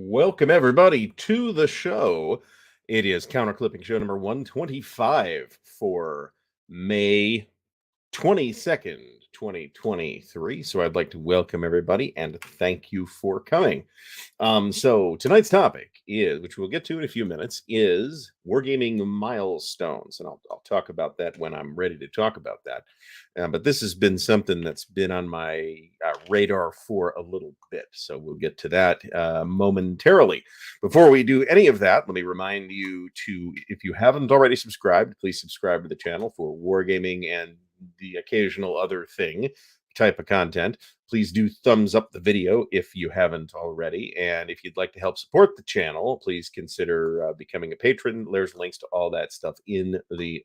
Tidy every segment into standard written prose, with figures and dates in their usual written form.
Welcome, everybody, to the show. It is Counterclipping show number 125 for May 22nd, 2023. So I'd like to welcome everybody and thank you for coming. So tonight's topic is, which we'll get to in a few minutes, is Wargaming milestones. And I'll talk about that when I'm ready to talk about that. But this has been something that's been on my radar for a little bit. So we'll get to that momentarily. Before we do any of that, let me remind you to, if you haven't already subscribed, please subscribe to the channel for Wargaming and the occasional other thing type of content. Please do thumbs up the video if you haven't already. And if you'd like to help support the channel, please consider becoming a patron. There's links to all that stuff in the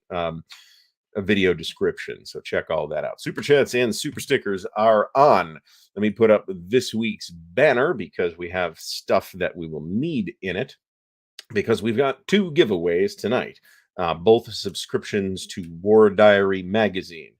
video description. So check all that out. Super chats and super stickers are on. Let me put up this week's banner because we have stuff that we will need in it, because we've got two giveaways tonight, both subscriptions to War Diary magazine.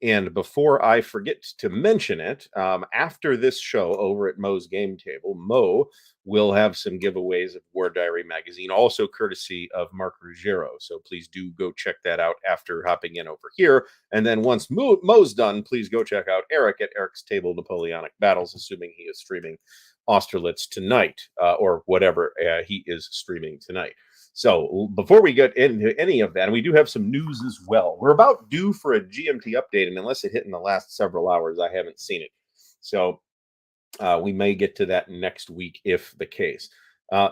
And before I forget to mention it, after this show over at Mo's Game Table, Mo will have some giveaways of War Diary magazine, also courtesy of Mark Ruggiero. So please do go check that out after hopping in over here. And then once Mo's done, please go check out Eric at Eric's Table Napoleonic Battles, assuming he is streaming Austerlitz tonight, or whatever he is streaming tonight. So before we get into any of that, and we do have some news as well. We're about due for a GMT update, and unless it hit in the last several hours, I haven't seen it. So we may get to that next week if the case.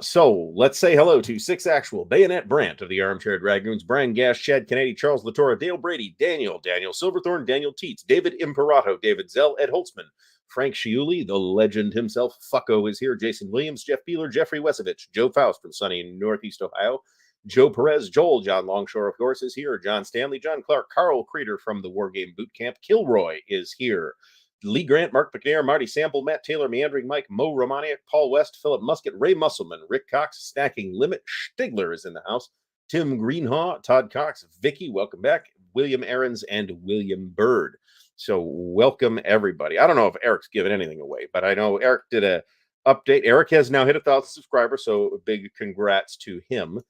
So let's say hello to Six Actual, Bayonet Brandt of the Armchair Dragoons, Brian Gash, Chad Kennedy, Charles Latorre, Dale Brady, Daniel Silverthorne, Daniel Teets, David Imperato, David Zell, Ed Holtzman, Frank Sciulli, the legend himself, Fucko is here, Jason Williams, Jeff Beeler, Jeffrey Wesovich, Joe Faust from sunny Northeast Ohio, Joe Perez, Joel, John Longshore, of course, is here, John Stanley, John Clark, Carl Creeder from the Wargame Boot Camp, Kilroy is here, Lee Grant, Mark McNair, Marty Sample, Matt Taylor, Meandering Mike, Mo Romaniak, Paul West, Philip Musket, Ray Musselman, Rick Cox, Stacking Limit, Stigler is in the house, Tim Greenhaw, Todd Cox, Vicky, welcome back, William Aarons, and William Bird. So welcome, everybody. I don't know if Eric's given anything away, but I know Eric did a update. Eric has now hit 1,000 subscribers, so a big congrats to him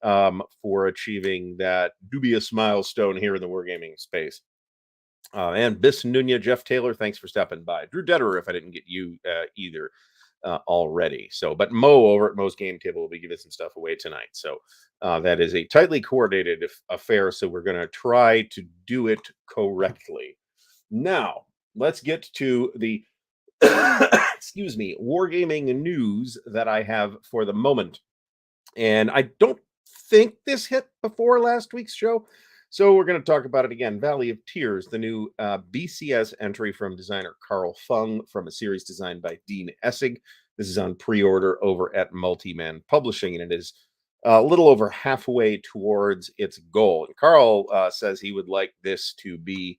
for achieving that dubious milestone here in the Wargaming space. And Bis Nunya, Jeff Taylor, thanks for stopping by. Drew Detterer, if I didn't get you either already. So, but Mo over at Mo's Game Table will be giving some stuff away tonight. So that is a tightly coordinated affair. So we're going to try to do it correctly. Now, let's get to the excuse me, Wargaming news that I have for the moment. And I don't think this hit before last week's show, so we're going to talk about it again. Valley of Tears, the new BCS entry from designer Carl Fung from a series designed by Dean Essig. This is on pre-order over at Multiman Publishing, and it is a little over halfway towards its goal. And Carl says he would like this to be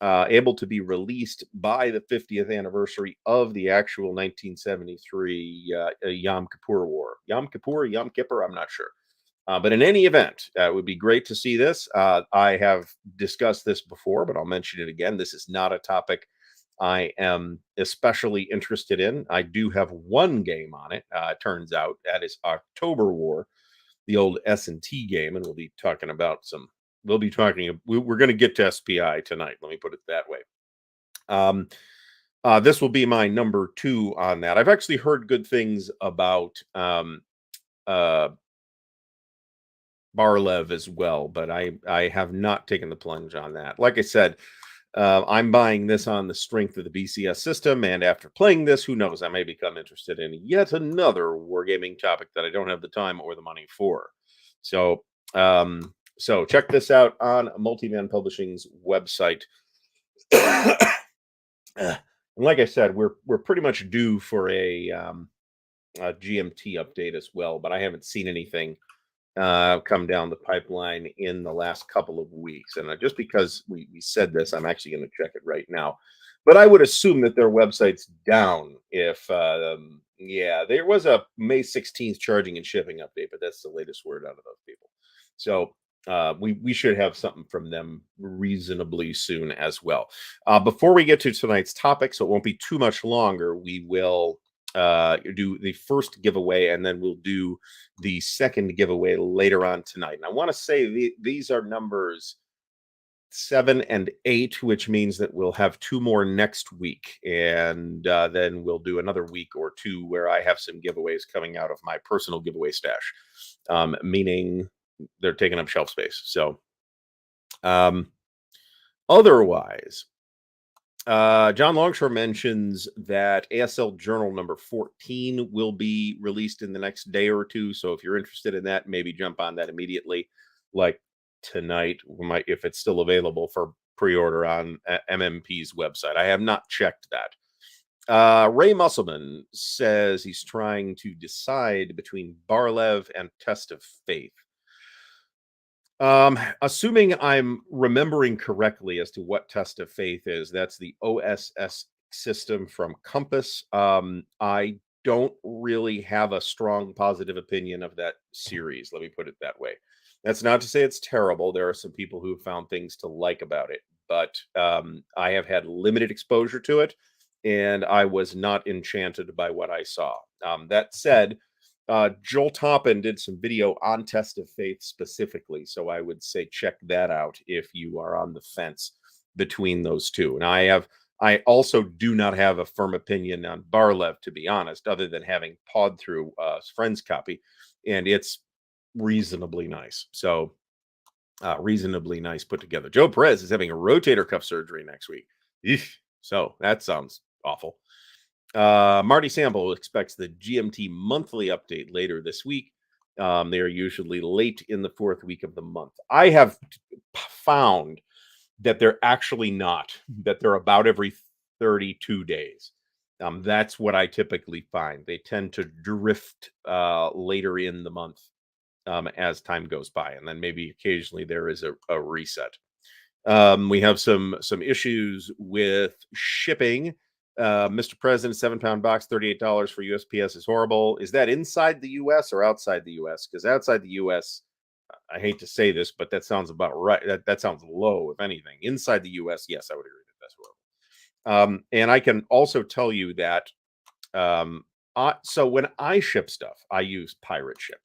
able to be released by the 50th anniversary of the actual 1973 Yom Kippur War. Yom Kippur, I'm not sure. But in any event, it would be great to see this. I have discussed this before, but I'll mention it again. This is not a topic I am especially interested in. I do have one game on it, turns out. That is October War, the old S&T game, and we'll be talking about we're going to get to SPI tonight. Let me put it that way. This will be my number 2 on that. I've actually heard good things about Barlev as well, but I have not taken the plunge on that. Like I said, I'm buying this on the strength of the BCS system, and after playing this, who knows, I may become interested in yet another wargaming topic that I don't have the time or the money for. So check this out on Multiman Publishing's website. And like I said, we're pretty much due for a GMT update as well, but I haven't seen anything come down the pipeline in the last couple of weeks. And just because we said this, I'm actually going to check it right now. But I would assume that their website's down if, yeah, there was a May 16th charging and shipping update, but that's the latest word out of those people. So we should have something from them reasonably soon as well. Before we get to tonight's topic, so it won't be too much longer, we will do the first giveaway, and then we'll do the second giveaway later on tonight. And I want to say these are numbers 7 and 8, which means that we'll have 2 more next week, and then we'll do another week or 2 where I have some giveaways coming out of my personal giveaway stash, meaning they're taking up shelf space. So otherwise, John Longshore mentions that ASL Journal number 14 will be released in the next day or two. So if you're interested in that, maybe jump on that immediately, like tonight, if it's still available for pre-order on MMP's website. I have not checked that. Ray Musselman says he's trying to decide between Barlev and Test of Faith. Assuming I'm remembering correctly as to what Test of Faith is, that's the OSS system from Compass. I don't really have a strong positive opinion of that series. Let me put it that way. That's not to say it's terrible. There are some people who have found things to like about it, but I have had limited exposure to it, and I was not enchanted by what I saw. That said, Joel Toppin did some video on Test of Faith specifically, so I would say check that out if you are on the fence between those two. And I also do not have a firm opinion on Barlev, to be honest, other than having pawed through friend's copy, and it's reasonably nice. So reasonably nice put together. Joe Perez is having a rotator cuff surgery next week. Eesh. So that sounds awful. Marty Sample expects the GMT monthly update later this week. They are usually late in the 4th week of the month. I have found that they're actually not, that they're about every 32 days. That's what I typically find. They tend to drift later in the month as time goes by, and then maybe occasionally there is a reset. We have some issues with shipping. Mr. President, 7-pound box, $38 for USPS is horrible. Is that inside the US or outside the US? Because outside the US, I hate to say this, but that sounds about right. That sounds low, if anything. Inside the US, yes, I would agree that that's horrible. And I can also tell you that so when I ship stuff, I use Pirate Ship,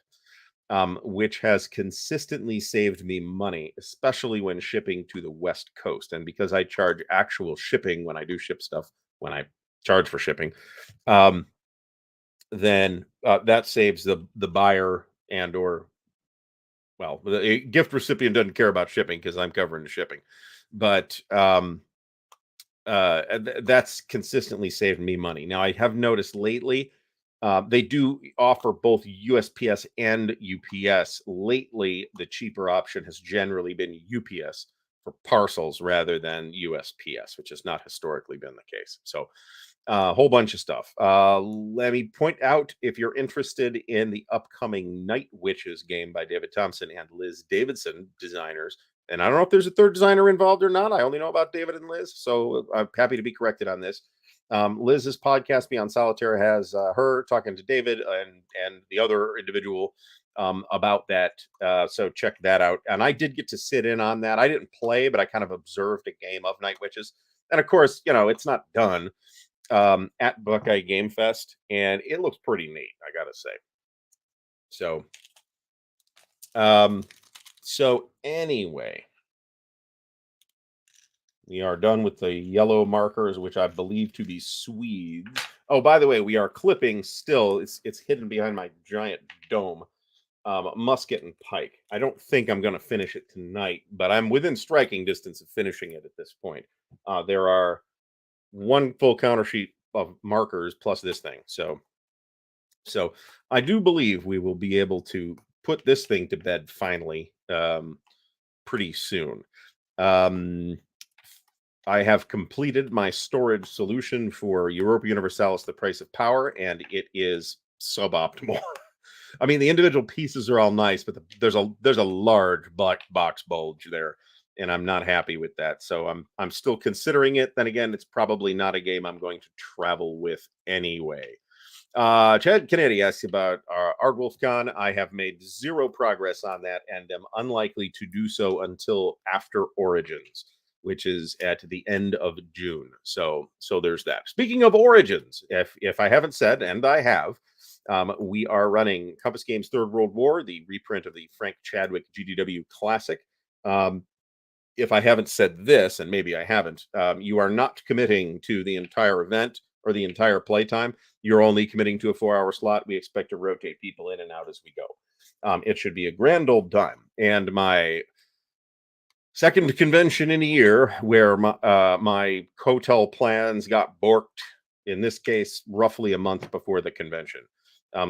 which has consistently saved me money, especially when shipping to the West Coast. And because I charge actual shipping when I do ship stuff, when I charge for shipping, then that saves the buyer and or, well, the gift recipient doesn't care about shipping because I'm covering the shipping. But that's consistently saved me money. Now, I have noticed lately they do offer both USPS and UPS. Lately, the cheaper option has generally been UPS for parcels rather than USPS, which has not historically been the case. So a whole bunch of stuff. Let me point out, if you're interested in the upcoming Night Witches game by David Thompson and Liz Davidson, designers, and I don't know if there's a third designer involved or not. I only know about David and Liz, so I'm happy to be corrected on this. Liz's podcast, Beyond Solitaire, has her talking to David and the other individual about that. So check that out. And I did get to sit in on that. I didn't play, but I kind of observed a game of Night Witches. And of course, it's not done at Buckeye Game Fest, and it looks pretty neat, I gotta say. So anyway, we are done with the yellow markers, which I believe to be Swedes. Oh, by the way, we are clipping still. It's hidden behind my giant dome. Musket and pike. I don't think I'm going to finish it tonight, but I'm within striking distance of finishing it at this point. There are one full counter sheet of markers plus this thing. So I do believe we will be able to put this thing to bed finally pretty soon. I have completed my storage solution for Europa Universalis, The Price of Power, and it is suboptimal. I mean, the individual pieces are all nice, but there's a large black box bulge there, and I'm not happy with that. So I'm still considering it. Then again, it's probably not a game I'm going to travel with anyway. Chad Kennedy asks about Ardwulf Con. I have made zero progress on that and am unlikely to do so until after Origins, which is at the end of June. So there's that. Speaking of Origins, if I haven't said, and I have, we are running Compass Games Third World War, the reprint of the Frank Chadwick GDW Classic. Um, if I haven't said this, and maybe I haven't, you are not committing to the entire event or the entire playtime. You're only committing to a 4-hour slot. We expect to rotate people in and out as we go. It should be a grand old time. And my second convention in a year where my hotel plans got borked, in this case, roughly a month before the convention.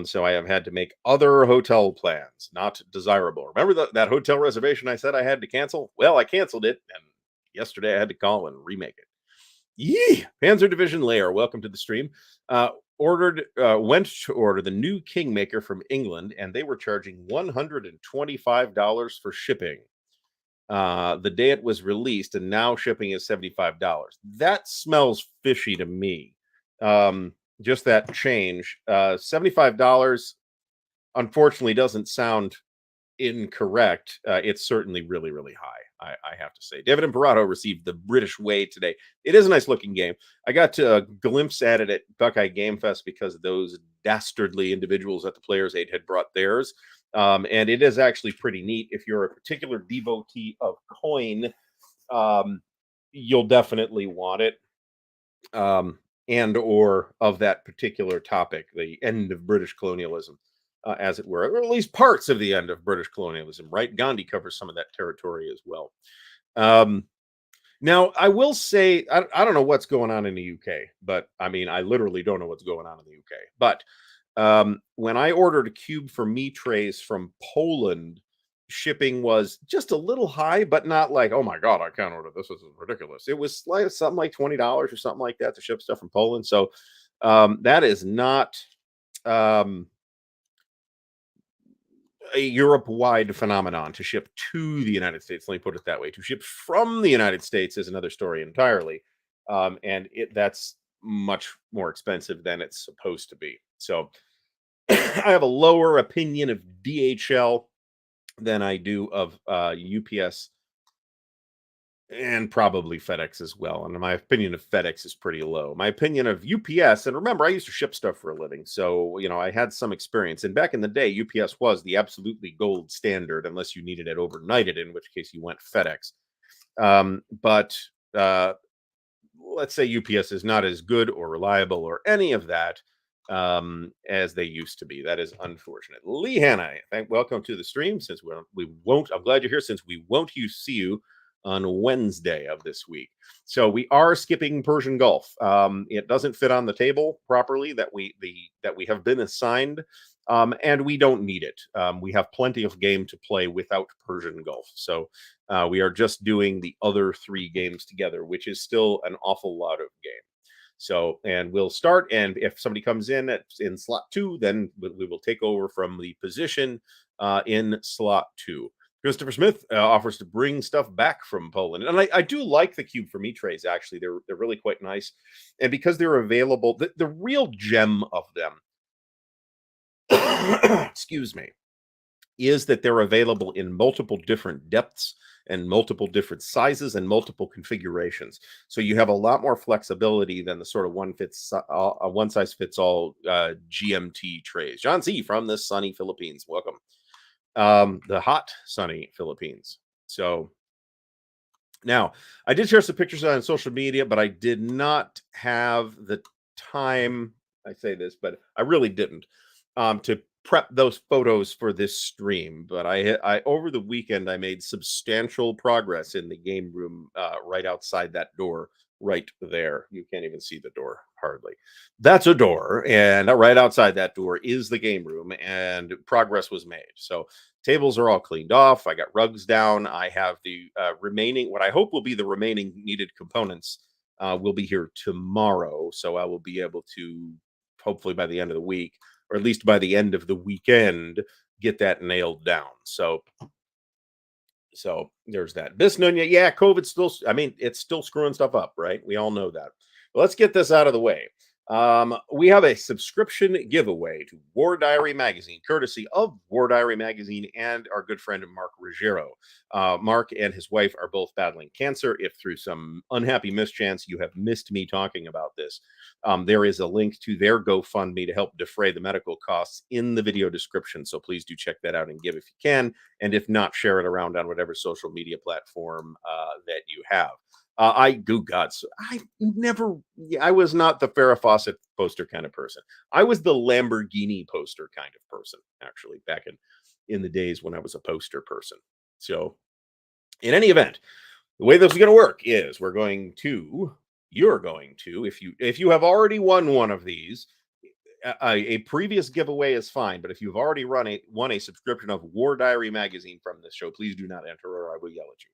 So I have had to make other hotel plans, not desirable. Remember that hotel reservation I said I had to cancel? Well, I canceled it, and yesterday I had to call and remake it. Yee! Panzer Division Lair, welcome to the stream. Went to order the new Kingmaker from England, and they were charging $125 for shipping the day it was released, and now shipping is $75. That smells fishy to me. Just that change. $75 unfortunately doesn't sound incorrect. It's certainly really, really high. I have to say. David Imperato received the British Way today. It is a nice looking game. I got a glimpse at it at Buckeye Game Fest because those dastardly individuals at the Players Aid had brought theirs. And it is actually pretty neat. If you're a particular devotee of coin, you'll definitely want it. And or of that particular topic, the end of British colonialism, as it were, or at least parts of the end of British colonialism, right? Gandhi covers some of that territory as well. Now, I will say, I don't know what's going on in the UK, but I mean, I literally don't know what's going on in the UK. But when I ordered a cube for me trays from Poland, shipping was just a little high, but not like, oh my God, I can't order this. This is ridiculous. It was like something like $20 or something like that to ship stuff from Poland. So that is not a Europe-wide phenomenon to ship to the United States. Let me put it that way. To ship from the United States is another story entirely. And that's much more expensive than it's supposed to be. So I have a lower opinion of DHL than I do of UPS and probably FedEx as well. And my opinion of FedEx is pretty low. My opinion of UPS, and remember, I used to ship stuff for a living. So, I had some experience. And back in the day, UPS was the absolutely gold standard, unless you needed it overnighted, in which case you went FedEx. But let's say UPS is not as good or reliable or any of that as they used to be. That is unfortunate. Lee Hanna, welcome to the stream. Since we won't, I'm glad you're here. Since we won't see you on Wednesday of this week, so we are skipping Persian Gulf. It doesn't fit on the table properly that we have been assigned, and we don't need it. We have plenty of game to play without Persian Gulf, so we are just doing the other 3 games together, which is still an awful lot of game. So, and we'll start, and if somebody comes in in slot 2, then we will take over from the position in slot 2. Christopher Smith offers to bring stuff back from Poland, and I do like the cube for me trays. Actually, they're really quite nice, and because they're available, the real gem of them, excuse me, is that they're available in multiple different depths and multiple different sizes and multiple configurations. So you have a lot more flexibility than the sort of one size fits all GMT trays. John C from the sunny Philippines, welcome. The hot sunny Philippines. So now I did share some pictures on social media, but I did not have the time. I say this, but I really didn't to prep those photos for this stream. But I over the weekend I made substantial progress in the game room right outside that door right there. You can't even see the door hardly. That's a door, and right outside that door is the game room, and progress was made. So tables are all cleaned off. I got rugs down. I have the remaining, what I hope will be the remaining needed components will be here tomorrow. So I will be able to, hopefully by the end of the week, or at least by the end of the weekend, get that nailed down. So there's that. Bisnunya, yeah, COVID still, I mean, it's still screwing stuff up, right? We all know that. But let's get this out of the way. We have a subscription giveaway to War Diary Magazine, courtesy of War Diary Magazine and our good friend Mark Ruggiero. Mark and his wife are both battling cancer. If through some unhappy mischance you have missed me talking about this, there is a link to their GoFundMe to help defray the medical costs in the video description. So please do check that out and give if you can. And if not, share it around on whatever social media platform that you have. Good God, so I never, yeah, I was not the Farrah Fawcett poster kind of person. I was the Lamborghini poster kind of person, actually, back in the days when I was a poster person. So, in any event, the way this is going to work is you're going to, if you have already won one of these, a previous giveaway is fine, but if you've already won a subscription of War Diary magazine from this show, please do not enter or I will yell at you.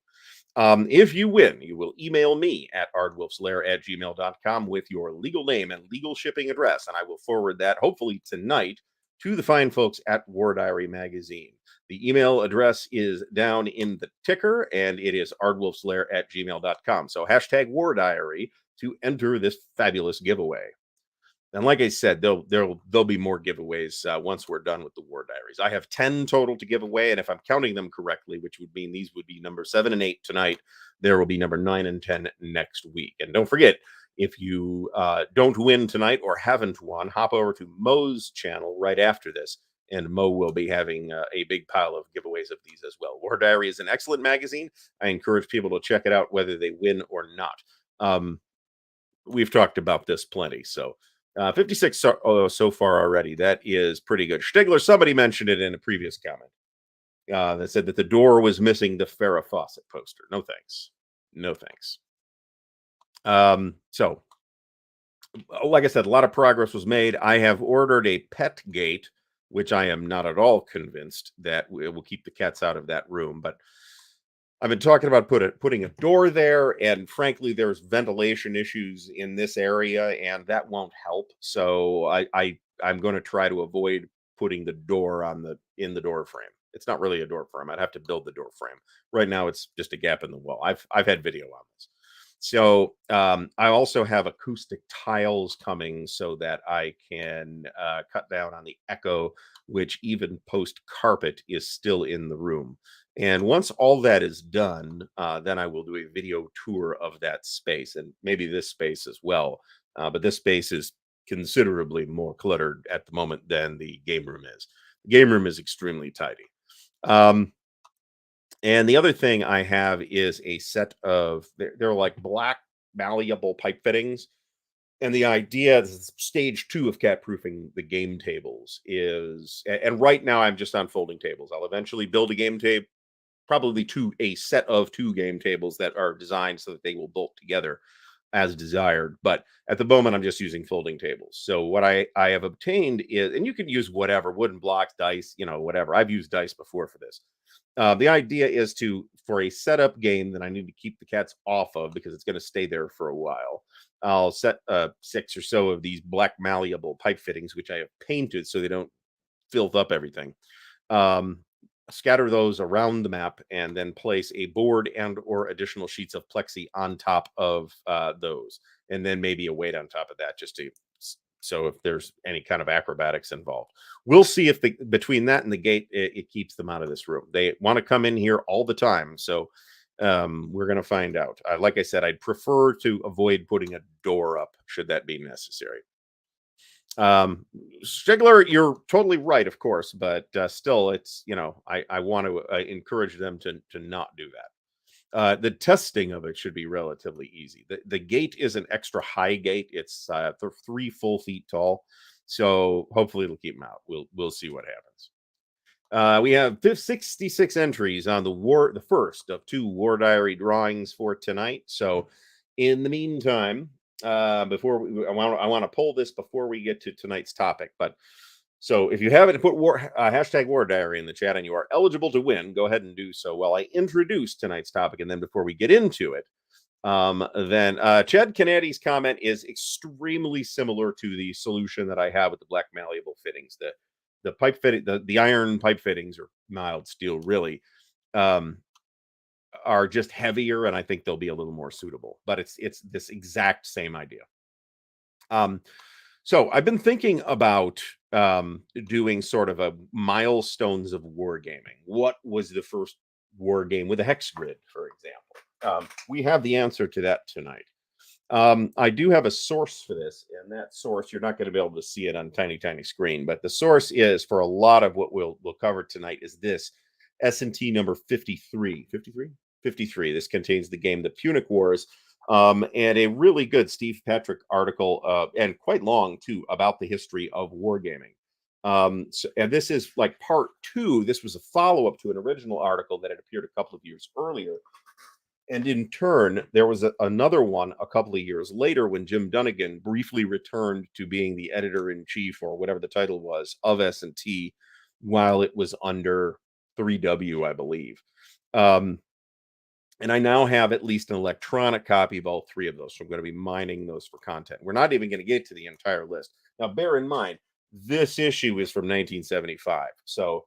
If you win, you will email me at ardwulfslair@gmail.com with your legal name and legal shipping address, and I will forward that hopefully tonight to the fine folks at War Diary Magazine. The email address is down in the ticker, and it is ardwulfslair@gmail.com. So hashtag War Diary to enter this fabulous giveaway. And like I said, there'll be more giveaways once we're done with the War Diaries. I have 10 total to give away, and if I'm counting them correctly, which would mean these would be number 7 and 8 tonight, there will be number 9 and 10 next week. And don't forget, if you don't win tonight or haven't won, hop over to Mo's channel right after this, and Mo will be having a big pile of giveaways of these as well. War Diary is an excellent magazine. I encourage people to check it out, whether they win or not. We've talked about this plenty, so. 56 so far already. That is pretty good. Stigler, somebody mentioned it in a previous comment. That said that the door was missing the Farrah Fawcett poster. No thanks. No thanks. So, like I said, a lot of progress was made. I have ordered a pet gate, which I am not at all convinced that it will keep the cats out of that room, but I've been talking about putting a door there, and frankly, there's ventilation issues in this area, and that won't help. So I'm going to try to avoid putting the door in the door frame. It's not really a door frame. I'd have to build the door frame. Right now, it's just a gap in the wall. I've had video on this. So I also have acoustic tiles coming so that I can cut down on the echo, which even post carpet is still in the room. And once all that is done, then I will do a video tour of that space and maybe this space as well. But this space is considerably more cluttered at the moment than the game room is. The game room is extremely tidy. And the other thing I have is a set of, they're like black malleable pipe fittings. And the idea is stage 2 of cat proofing the game tables is, and right now I'm just on folding tables. I'll eventually build a game table, probably a set of 2 game tables that are designed so that they will bolt together as desired. But at the moment, I'm just using folding tables. So what I have obtained is, and you can use whatever, wooden blocks, dice, whatever. I've used dice before for this. The idea is for a setup game that I need to keep the cats off of because it's going to stay there for a while. I'll set 6 or so of these black malleable pipe fittings, which I have painted so they don't filth up everything. Scatter those around the map and then place a board and or additional sheets of plexi on top of those, and then maybe a weight on top of that so if there's any kind of acrobatics involved. We'll see if between that and the gate it keeps them out of this room. They want to come in here all the time, so we're going to find out. Like I said, I'd prefer to avoid putting a door up should that be necessary. Stigler, you're totally right, of course, but still, it's I want to encourage them to not do that. The testing of it should be relatively easy. The gate is an extra high gate. It's 3 full feet tall, so hopefully it'll keep them out. We'll see what happens. We have 66 entries on the first of 2 War Diary drawings for tonight. So, in the meantime, I want to pull this before we get to tonight's topic. But so if you haven't put hashtag War Diary in the chat and you are eligible to win, go ahead and do so while I introduce tonight's topic. And then before we get into it, Then Chad Kennedy's comment is extremely similar to the solution that I have with the black malleable fittings. The pipe fitting, the iron pipe fittings or mild steel really um, are just heavier, and I think they'll be a little more suitable. But it's this exact same idea. Um, so I've been thinking about doing sort of a milestones of wargaming. What was the first war game with a hex grid, for example? We have the answer to that tonight. I do have a source for this, and that source you're not going to be able to see it on tiny screen, but the source is for a lot of what we'll cover tonight is this S&T number 53. 53? 53. This contains the game The Punic Wars, and a really good Steve Patrick article, and quite long too, about the history of wargaming. And this is like part two. This was a follow up to an original article that had appeared a couple of years earlier. And in turn, there was another one a couple of years later when Jim Dunnigan briefly returned to being the editor in chief or whatever the title was of S&T while it was under 3W, I believe. And I now have at least an electronic copy of all three of those. So I'm going to be mining those for content. We're not even going to get to the entire list. Now, bear in mind, this issue is from 1975. So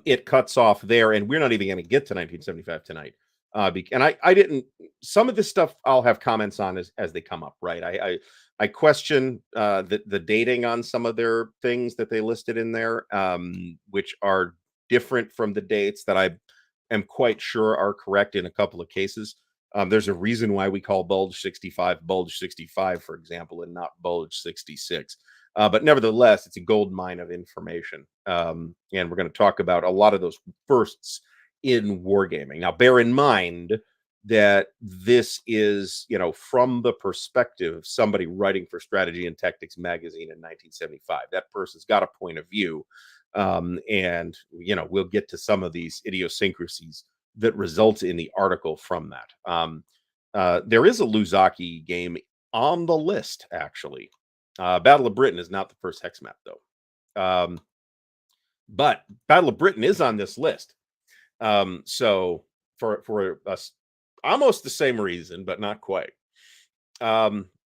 it cuts off there, and we're not even going to get to 1975 tonight. And I didn't. Some of this stuff I'll have comments on as they come up. Right? I question the dating on some of their things that they listed in there, which are different from the dates that I am quite sure are correct in a couple of cases. There's a reason why we call Bulge 65, for example, and not Bulge 66. But nevertheless, it's a gold mine of information. And we're going to talk about a lot of those firsts in wargaming. Now, bear in mind that this is, from the perspective of somebody writing for Strategy and Tactics magazine in 1975. That person's got a point of view. And, we'll get to some of these idiosyncrasies that result in the article from that. There is a Luzaki game on the list, actually. Battle of Britain is not the first hex map, though. But Battle of Britain is on this list. So for us, almost the same reason, but not quite.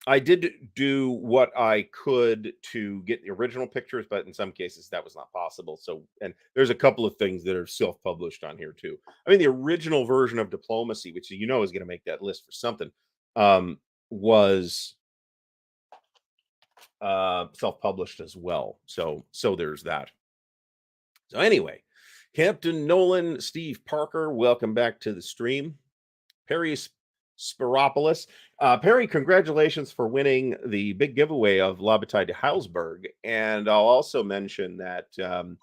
I did do what I could to get the original pictures, but in some cases that was not possible. So, and there's a couple of things that are self-published on here too. I mean, the original version of Diplomacy, which is going to make that list for something, was self-published as well. So there's that. So anyway, Captain Nolan, Steve Parker, welcome back to the stream. Perry Spiropoulos. Perry, congratulations for winning the big giveaway of La Bataille de Heilsberg. And I'll also mention that there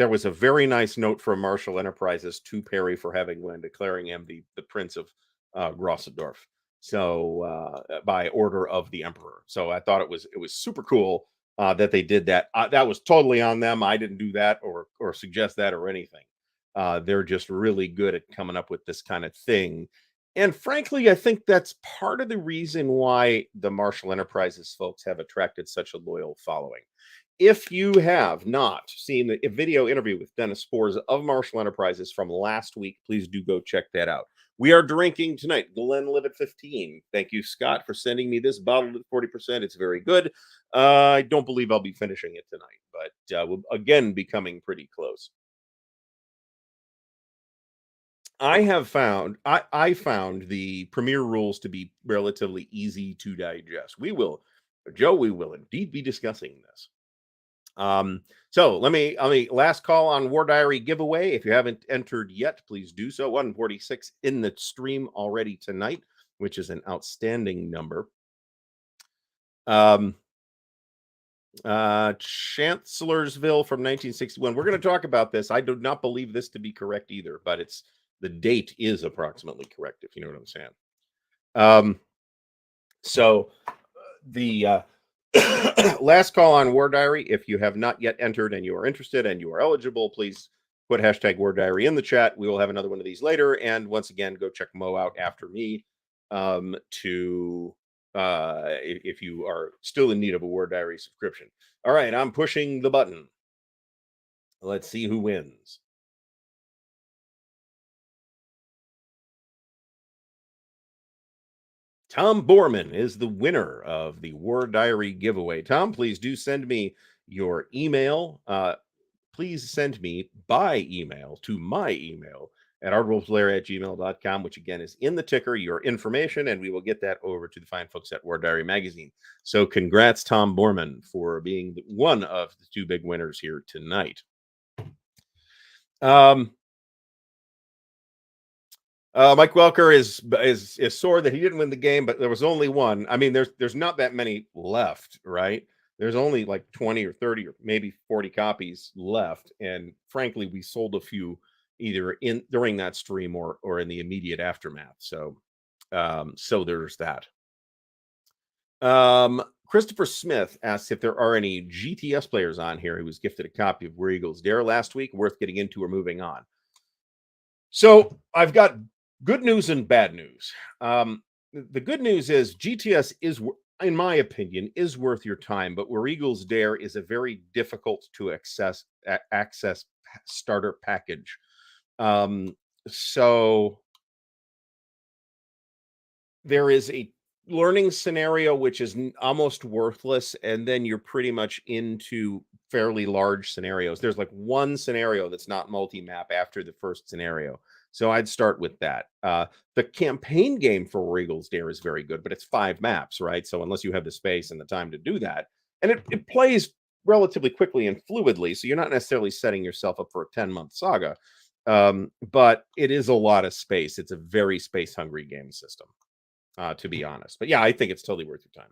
was a very nice note from Marshall Enterprises to Perry for having won, declaring him the Prince of Grossendorf. So by order of the Emperor. So I thought it was super cool that they did that. That was totally on them. I didn't do that or suggest that or anything. They're just really good at coming up with this kind of thing. And frankly, I think that's part of the reason why the Marshall Enterprises folks have attracted such a loyal following. If you have not seen the video interview with Dennis Spores of Marshall Enterprises from last week, please do go check that out. We are drinking tonight Glenlivet 15. Thank you, Scott, for sending me this bottle at 40%. It's very good. I don't believe I'll be finishing it tonight, but we'll again be coming pretty close. I found the premier rules to be relatively easy to digest. We will indeed be discussing this. So let me last call on War Diary giveaway. If you haven't entered yet, please do so. 146 in the stream already tonight, which is an outstanding number. Chancellorsville from 1961. We're going to talk about this. I do not believe this to be correct either, but the date is approximately correct, if you know what I'm saying. So the last call on War Diary. If you have not yet entered and you are interested and you are eligible, please put hashtag War Diary in the chat. We will have another one of these later. And once again, go check Mo out after me if you are still in need of a War Diary subscription. All right, I'm pushing the button. Let's see who wins. Tom Borman is the winner of the War Diary giveaway. Tom, please do send me your email. Please send me by email to my email at ardwulflair@gmail.com, which again is in the ticker, your information, and we will get that over to the fine folks at War Diary Magazine. So congrats, Tom Borman, for being one of the two big winners here tonight. Um, Mike Welker is sore that he didn't win the game, but there was only one. I mean, there's not that many left, right? There's only like 20 or 30 or maybe 40 copies left, and frankly, we sold a few either in during that stream or in the immediate aftermath. So there's that. Christopher Smith asks if there are any GTS players on here who was gifted a copy of Where Eagles Dare last week, worth getting into or moving on. So I've got good news and bad news. The good news is GTS in my opinion, is worth your time, but Where Eagles Dare is a very difficult to access starter package. Um, so there is a learning scenario which is almost worthless, and then you're pretty much into fairly large scenarios. There's like one scenario that's not multi-map after the first scenario, so I'd start with that. The campaign game for War Eagles Dare is very good, but it's 5 maps, right? So unless you have the space and the time to do that, and it plays relatively quickly and fluidly, so you're not necessarily setting yourself up for a 10-month saga. But it is a lot of space. It's a very space hungry game system, to be honest. But yeah, I think it's totally worth your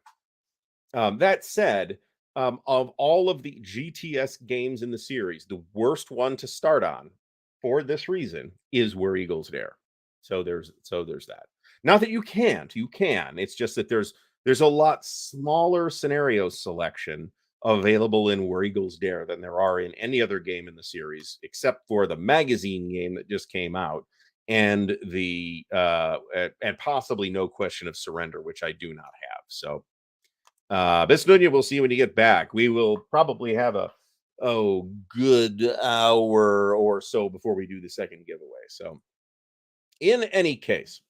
time. That said, of all of the GTS games in the series, the worst one to start on for this reason is Where Eagles Dare. So there's that. Not that you can't, you can. It's just that there's a lot smaller scenario selection available in Where Eagles Dare than there are in any other game in the series, except for the magazine game that just came out and and possibly No Question of Surrender, which I do not have. So Bisnunia, we'll see you when you get back. We will probably have a good hour or so before we do the second giveaway. So in any case,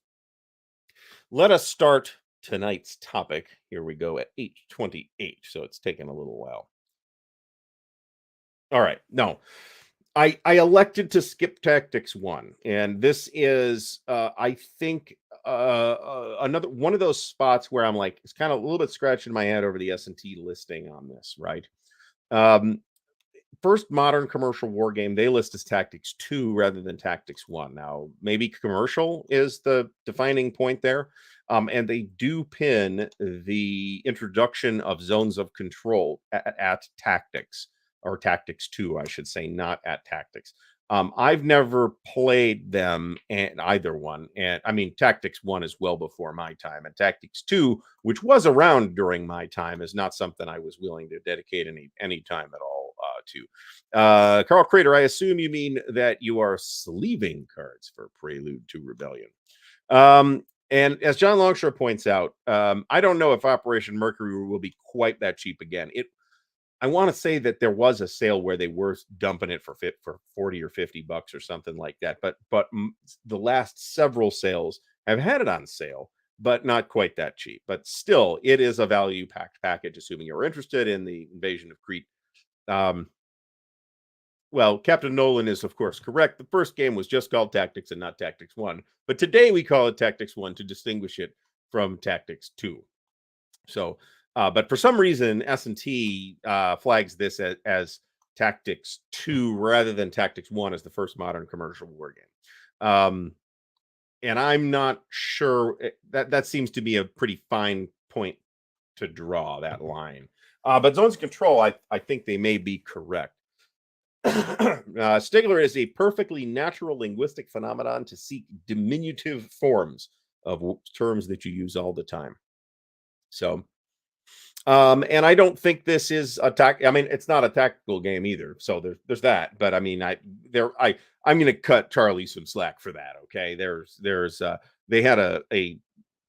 let us start tonight's topic. Here we go at 8:28. So it's taken a little while. All right. No, I elected to skip Tactics 1, and this is I think another one of those spots where I'm like it's kind of a little bit scratching my head over the S&T listing on this, right? Um First modern commercial war game they list as Tactics 2 rather than Tactics 1. Now, maybe commercial is the defining point there. And they do pin the introduction of zones of control at Tactics, or Tactics 2, I should say, not at Tactics. I've never played them and either one. And I mean, Tactics 1 is well before my time, and Tactics 2, which was around during my time, is not something I was willing to dedicate any time at all to. Carl Crater, I assume you mean that you are sleeving cards for Prelude to Rebellion. And as John Longshore points out, I don't know if Operation Mercury will be quite that cheap again. I want to say that there was a sale where they were dumping it for 40 or 50 bucks or something like that. But the last several sales have had it on sale, but not quite that cheap. But still, it is a value packed package, assuming you're interested in the invasion of Crete. Well, Captain Nolan is, of course, correct. The first game was just called Tactics and not Tactics 1. But today we call it Tactics 1 to distinguish it from Tactics 2. So, but for some reason, S&T flags this as Tactics 2 rather than Tactics 1 as the first modern commercial war game. And I'm not sure that seems to be a pretty fine point to draw that line. But zones of control, I think they may be correct. Stigler is a perfectly natural linguistic phenomenon to seek diminutive forms of terms that you use all the time. So, and I don't think this is I mean, it's not a tactical game either. So there's that. But I mean, I'm going to cut Charlie some slack for that. Okay, they had a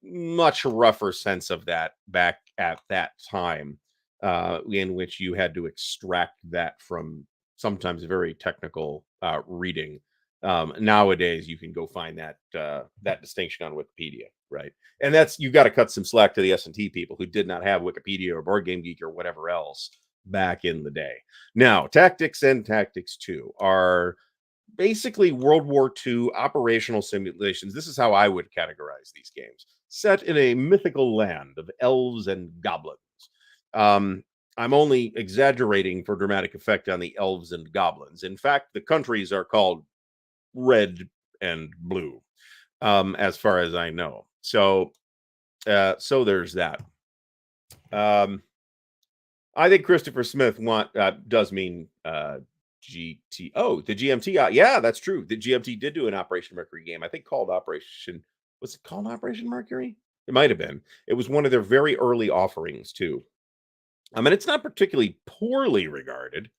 much rougher sense of that back at that time, in which you had to extract that from sometimes very technical reading. Nowadays, you can go find that distinction on Wikipedia, right? And that's you got to cut some slack to the S&T people who did not have Wikipedia or Board Game Geek or whatever else back in the day. Now, Tactics and Tactics 2 are basically World War II operational simulations. This is how I would categorize these games. Set in a mythical land of elves and goblins. Um, I'm only exaggerating for dramatic effect on the elves and goblins. In fact, the countries are called red and blue, as far as I know. So there's that. I think Christopher Smith does mean GT. Oh, the GMT. Yeah, that's true. The GMT did do an Operation Mercury game. I think called Operation. Was it called Operation Mercury? It might have been. It was one of their very early offerings too. I mean, it's not particularly poorly regarded.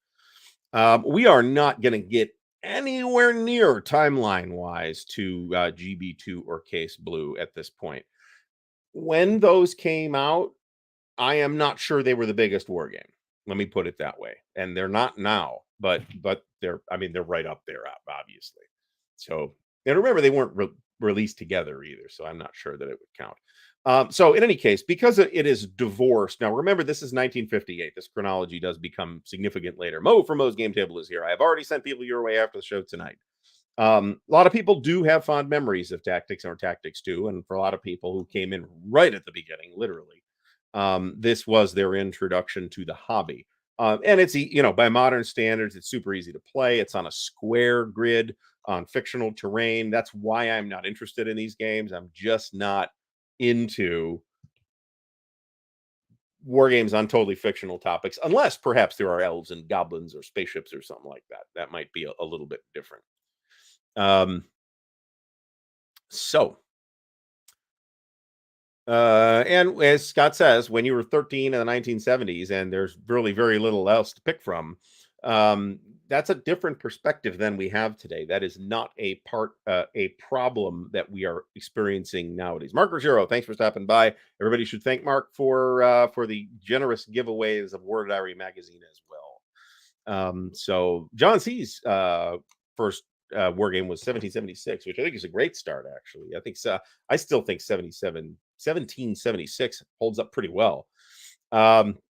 We are not going to get anywhere near timeline wise to GB2 or Case Blue at this point. When those came out, I am not sure they were the biggest war game. Let me put it that way. And they're not now, but they're they're right up there, obviously. So, and remember they weren't released together either, so I'm not sure that it would count. So in any case, because it is divorced now, remember this is 1958. This chronology does become significant later. Mo from Mo's Game Table is here. I have already sent people your way after the show tonight. A lot of people do have fond memories of Tactics or Tactics 2, and for a lot of people who came in right at the beginning, literally, this was their introduction to the hobby. And it's by modern standards, it's super easy to play. It's on a square grid on fictional terrain. That's why I'm not interested in these games. I'm just not into war games on totally fictional topics, unless perhaps there are elves and goblins or spaceships or something like that. That might be a little bit different. So, and as Scott says, when you were 13 in the 1970s and there's really very little else to pick from, that's a different perspective than we have today. That is not a problem that we are experiencing nowadays. Mark Ruggiero, thanks for stopping by. Everybody should thank Mark for the generous giveaways of Word Diary magazine as well. So John C's first war game was 1776, which I think is a great start. Actually, I think so. I still think 1776 holds up pretty well.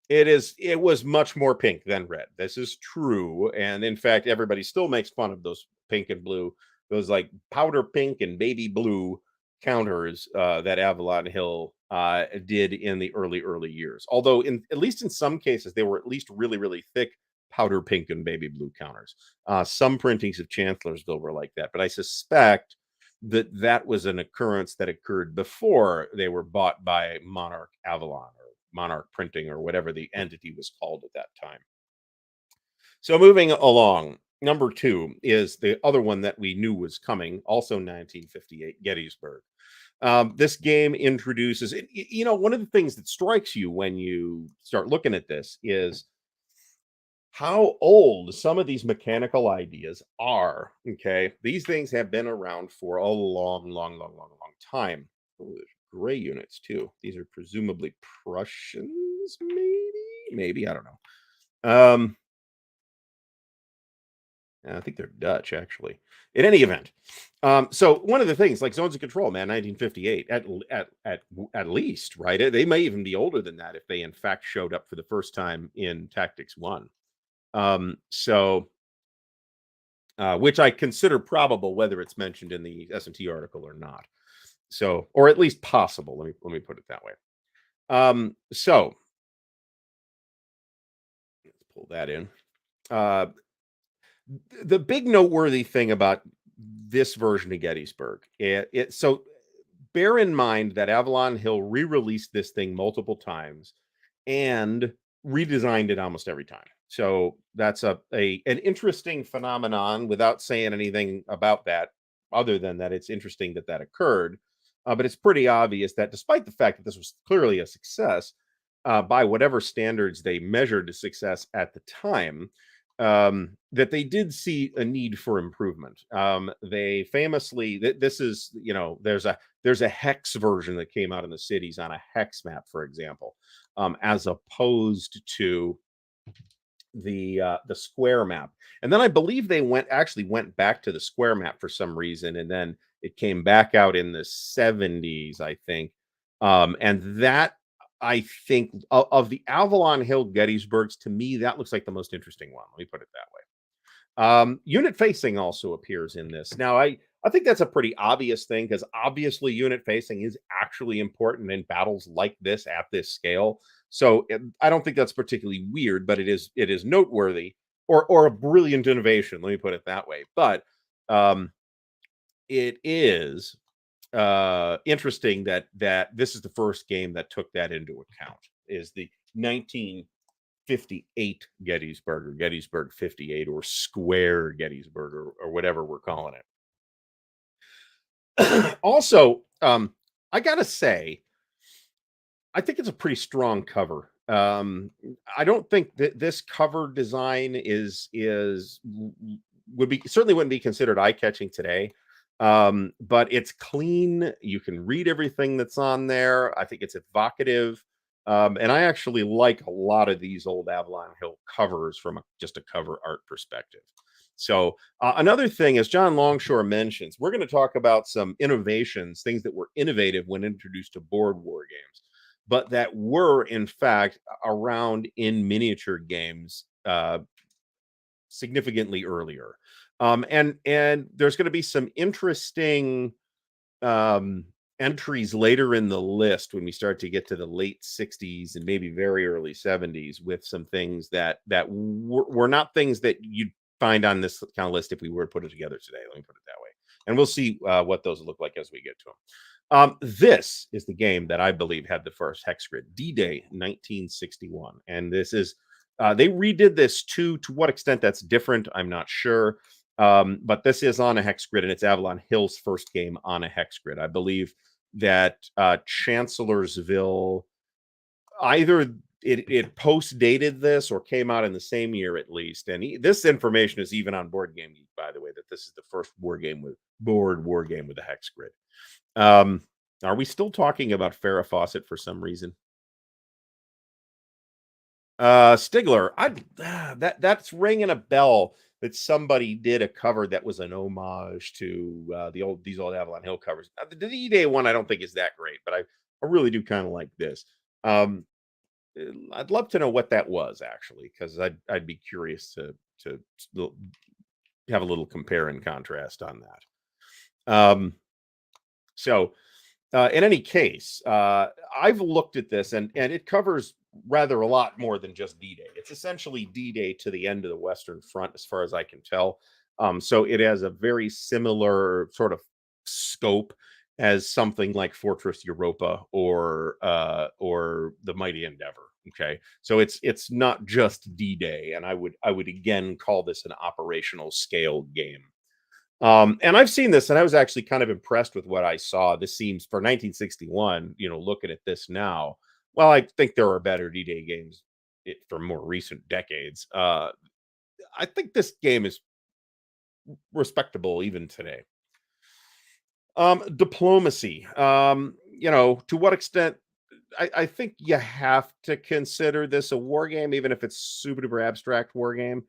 It was much more pink than red. This is true. And in fact, everybody still makes fun of those pink and blue, those like powder pink and baby blue counters that Avalon Hill did in the early years. Although at least in some cases, they were at least really, really thick powder pink and baby blue counters. Some printings of Chancellorsville were like that, but I suspect that was an occurrence that occurred before they were bought by Monarch Avalon or Monarch Printing or whatever the entity was called at that time. So moving along, number 2 is the other one that we knew was coming, also 1958, Gettysburg. This game introduces, one of the things that strikes you when you start looking at this is how old some of these mechanical ideas are. Okay, these things have been around for a long time. Oh, there's gray units too. These are presumably Prussians, maybe I don't know. I think they're Dutch, actually. In any event, so one of the things, like Zones of Control, man, 1958, at least, right? They may even be older than that if they in fact showed up for the first time in Tactics 1. Which I consider probable, whether it's mentioned in the S&T article or not. So, or at least possible. Let me put it that way. So let's pull that in. The big noteworthy thing about this version of Gettysburg, so bear in mind that Avalon Hill re-released this thing multiple times and redesigned it almost every time. So that's an interesting phenomenon without saying anything about that, other than that it's interesting that occurred. But it's pretty obvious that despite the fact that this was clearly a success, by whatever standards they measured success at the time, that they did see a need for improvement. They famously, this is, there's a hex version that came out in the cities on a hex map, for example, as opposed to the square map. And then I believe they went back to the square map for some reason, and then it came back out in the 70s, I think. And that I think of the Avalon Hill Gettysburgs, to me, that looks like the most interesting one. Let me put it that way. Unit facing also appears in this. Now, I think that's a pretty obvious thing because obviously unit facing is actually important in battles like this at this scale. So I don't think that's particularly weird, but it is noteworthy or a brilliant innovation. Let me put it that way. But um, it is interesting that this is the first game that took that into account. Is the 1958 Gettysburg or Gettysburg 58 or Square Gettysburg or whatever we're calling it. Also, I gotta say, I think it's a pretty strong cover. I don't think that this cover design would be certainly wouldn't be considered eye catching today. But it's clean. You can read everything that's on there. I think it's evocative. And I actually like a lot of these old Avalon Hill covers from just a cover art perspective. So another thing, as John Longshore mentions, we're going to talk about some innovations, things that were innovative when introduced to board war games, but that were in fact around in miniature games significantly earlier. And there's going to be some interesting um, entries later in the list when we start to get to the late 60s and maybe very early 70s with some things that were not things that you'd find on this kind of list if we were to put it together today. Let me put it that way. And we'll see what those look like as we get to them. This is the game that I believe had the first hex grid, D-Day 1961. And this is, they redid this too. To what extent that's different, I'm not sure. But this is on a hex grid, and it's Avalon Hill's first game on a hex grid. I believe that Chancellorsville either it post dated this or came out in the same year at least. And this information is even on Board Game Geek, by the way, that this is the first war game with a hex grid. Are we still talking about Farrah Fawcett for some reason? Stigler, that's ringing a bell that somebody did a cover that was an homage to these old Avalon Hill covers. The D-Day one I don't think is that great, but I really do kind of like this. I'd love to know what that was actually, because I'd be curious to have a little compare and contrast on that. So in any case, I've looked at this and it covers rather a lot more than just D-Day. It's essentially D-Day to the end of the Western Front, as far as I can tell. So it has a very similar sort of scope as something like Fortress Europa or the Mighty Endeavor. Okay, so it's not just D-Day, and I would again call this an operational scale game. And I've seen this, and I was actually kind of impressed with what I saw. This seems for 1961, looking at this now. Well, I think there are better D-Day games from more recent decades. I think this game is respectable even today. Diplomacy. To what extent I think you have to consider this a war game, even if it's super duper abstract war game.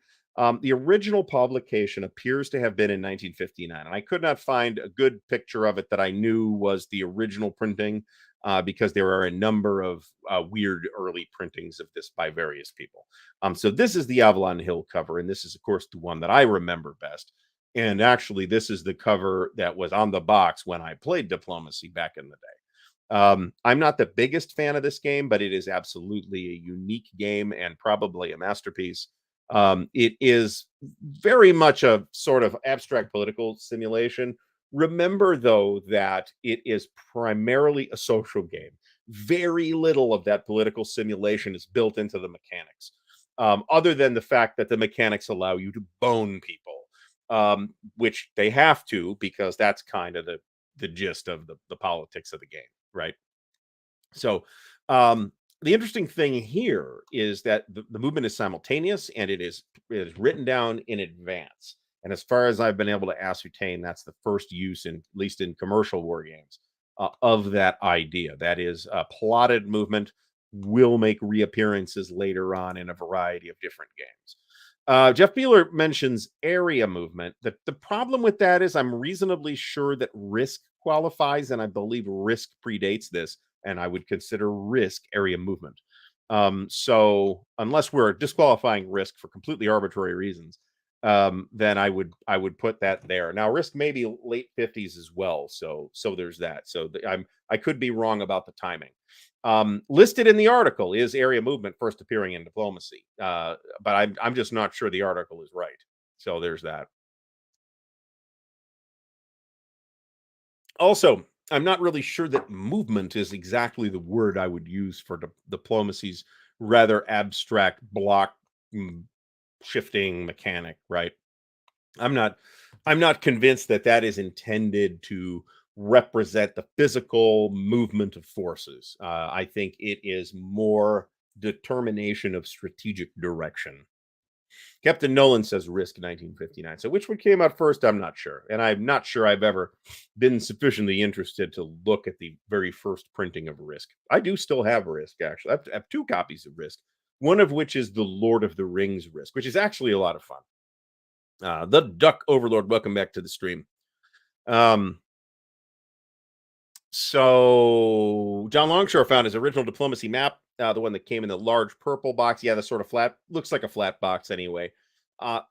The original publication appears to have been in 1959, and I could not find a good picture of it that I knew was the original printing, because there are a number of weird early printings of this by various people. So this is the Avalon Hill cover, and this is, of course, the one that I remember best. And actually, this is the cover that was on the box when I played Diplomacy back in the day. I'm not the biggest fan of this game, but it is absolutely a unique game and probably a masterpiece. It is very much a sort of abstract political simulation. Remember, though, that it is primarily a social game. Very little of that political simulation is built into the mechanics, other than the fact that the mechanics allow you to bone people, which they have to, because that's kind of the gist of the politics of the game, right? So, the interesting thing here is that the movement is simultaneous and it is written down in advance. And as far as I've been able to ascertain, that's the first use, in at least in commercial war games, of that idea. That is a plotted movement will make reappearances later on in a variety of different games. Jeff Beeler mentions area movement. The problem with that is I'm reasonably sure that Risk qualifies, and I believe Risk predates this, and I would consider Risk area movement. So unless we're disqualifying Risk for completely arbitrary reasons, then I would put that there. Now Risk may be late 50s as well, so there's that. So I could be wrong about the timing. Listed in the article is area movement first appearing in diplomacy, but I'm just not sure the article is right. So there's that. Also, I'm not really sure that movement is exactly the word I would use for diplomacy's rather abstract block mm, shifting mechanic, right? I'm not I'm not convinced that that is intended to represent the physical movement of forces. I think it is more determination of strategic direction. Captain Nolan says Risk 1959. So which one came out first? I'm not sure. And I'm not sure I've ever been sufficiently interested to look at the very first printing of Risk. I do still have Risk, actually. I have two copies of Risk, one of which is the Lord of the Rings Risk, which is actually a lot of fun. The Duck Overlord, welcome back to the stream. Um, so John Longshore found his original diplomacy map, the one that came in the large purple box. Yeah, the sort of flat, looks like a flat box anyway.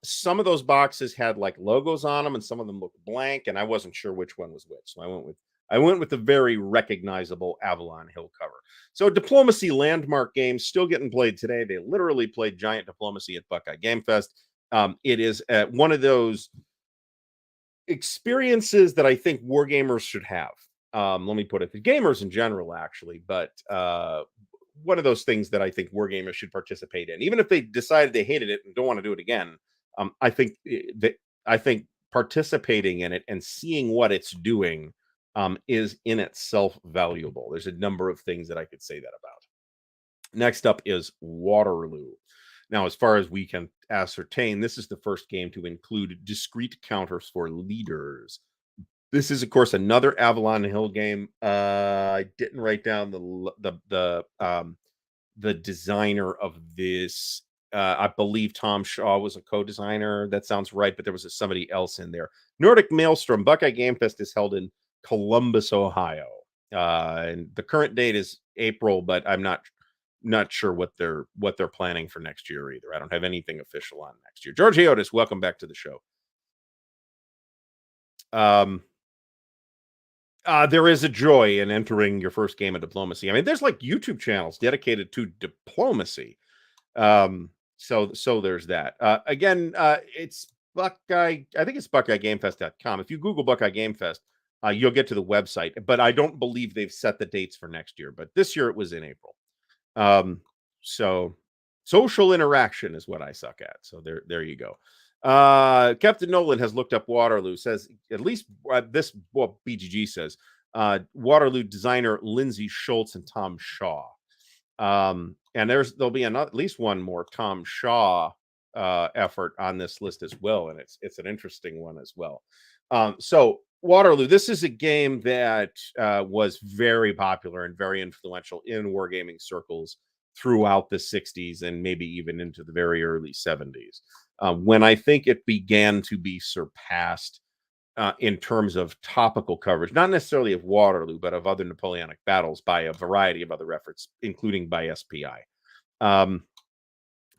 Some of those boxes had like logos on them, and some of them looked blank, and I wasn't sure which one was which. So I went with the very recognizable Avalon Hill cover. So diplomacy landmark games still getting played today. They literally played giant diplomacy at Buckeye Game Fest. It is one of those experiences that I think wargamers should have. Let me put it, the gamers in general, actually, but one of those things that I think wargamers should participate in, even if they decided they hated it and don't want to do it again. I think participating in it and seeing what it's doing is in itself valuable. There's a number of things that I could say that about. Next up is Waterloo. Now, as far as we can ascertain, this is the first game to include discrete counters for leaders. This is, of course, another Avalon Hill game. I didn't write down the designer of this. I believe Tom Shaw was a co-designer. That sounds right, but there was somebody else in there. Nordic Maelstrom Buckeye Game Fest is held in Columbus, Ohio, and the current date is April, but I'm not sure what they're planning for next year either. I don't have anything official on next year. George Otis, welcome back to the show. Um, there is a joy in entering your first game of diplomacy. I mean, there's like YouTube channels dedicated to diplomacy. So there's that. Again, it's Buckeye. I think it's BuckeyeGameFest.com. If you Google Buckeye Game Fest, you'll get to the website. But I don't believe they've set the dates for next year. But this year it was in April. So social interaction is what I suck at. So there you go. Captain Nolan has looked up Waterloo, says at least this what BGG says. Waterloo designer Lindsay Schultz and Tom Shaw. And there'll be at least one more Tom Shaw effort on this list as well, and it's an interesting one as well. So Waterloo, this is a game that was very popular and very influential in wargaming circles throughout the 60s and maybe even into the very early 70s. When I think it began to be surpassed in terms of topical coverage, not necessarily of Waterloo, but of other Napoleonic battles by a variety of other efforts, including by SPI.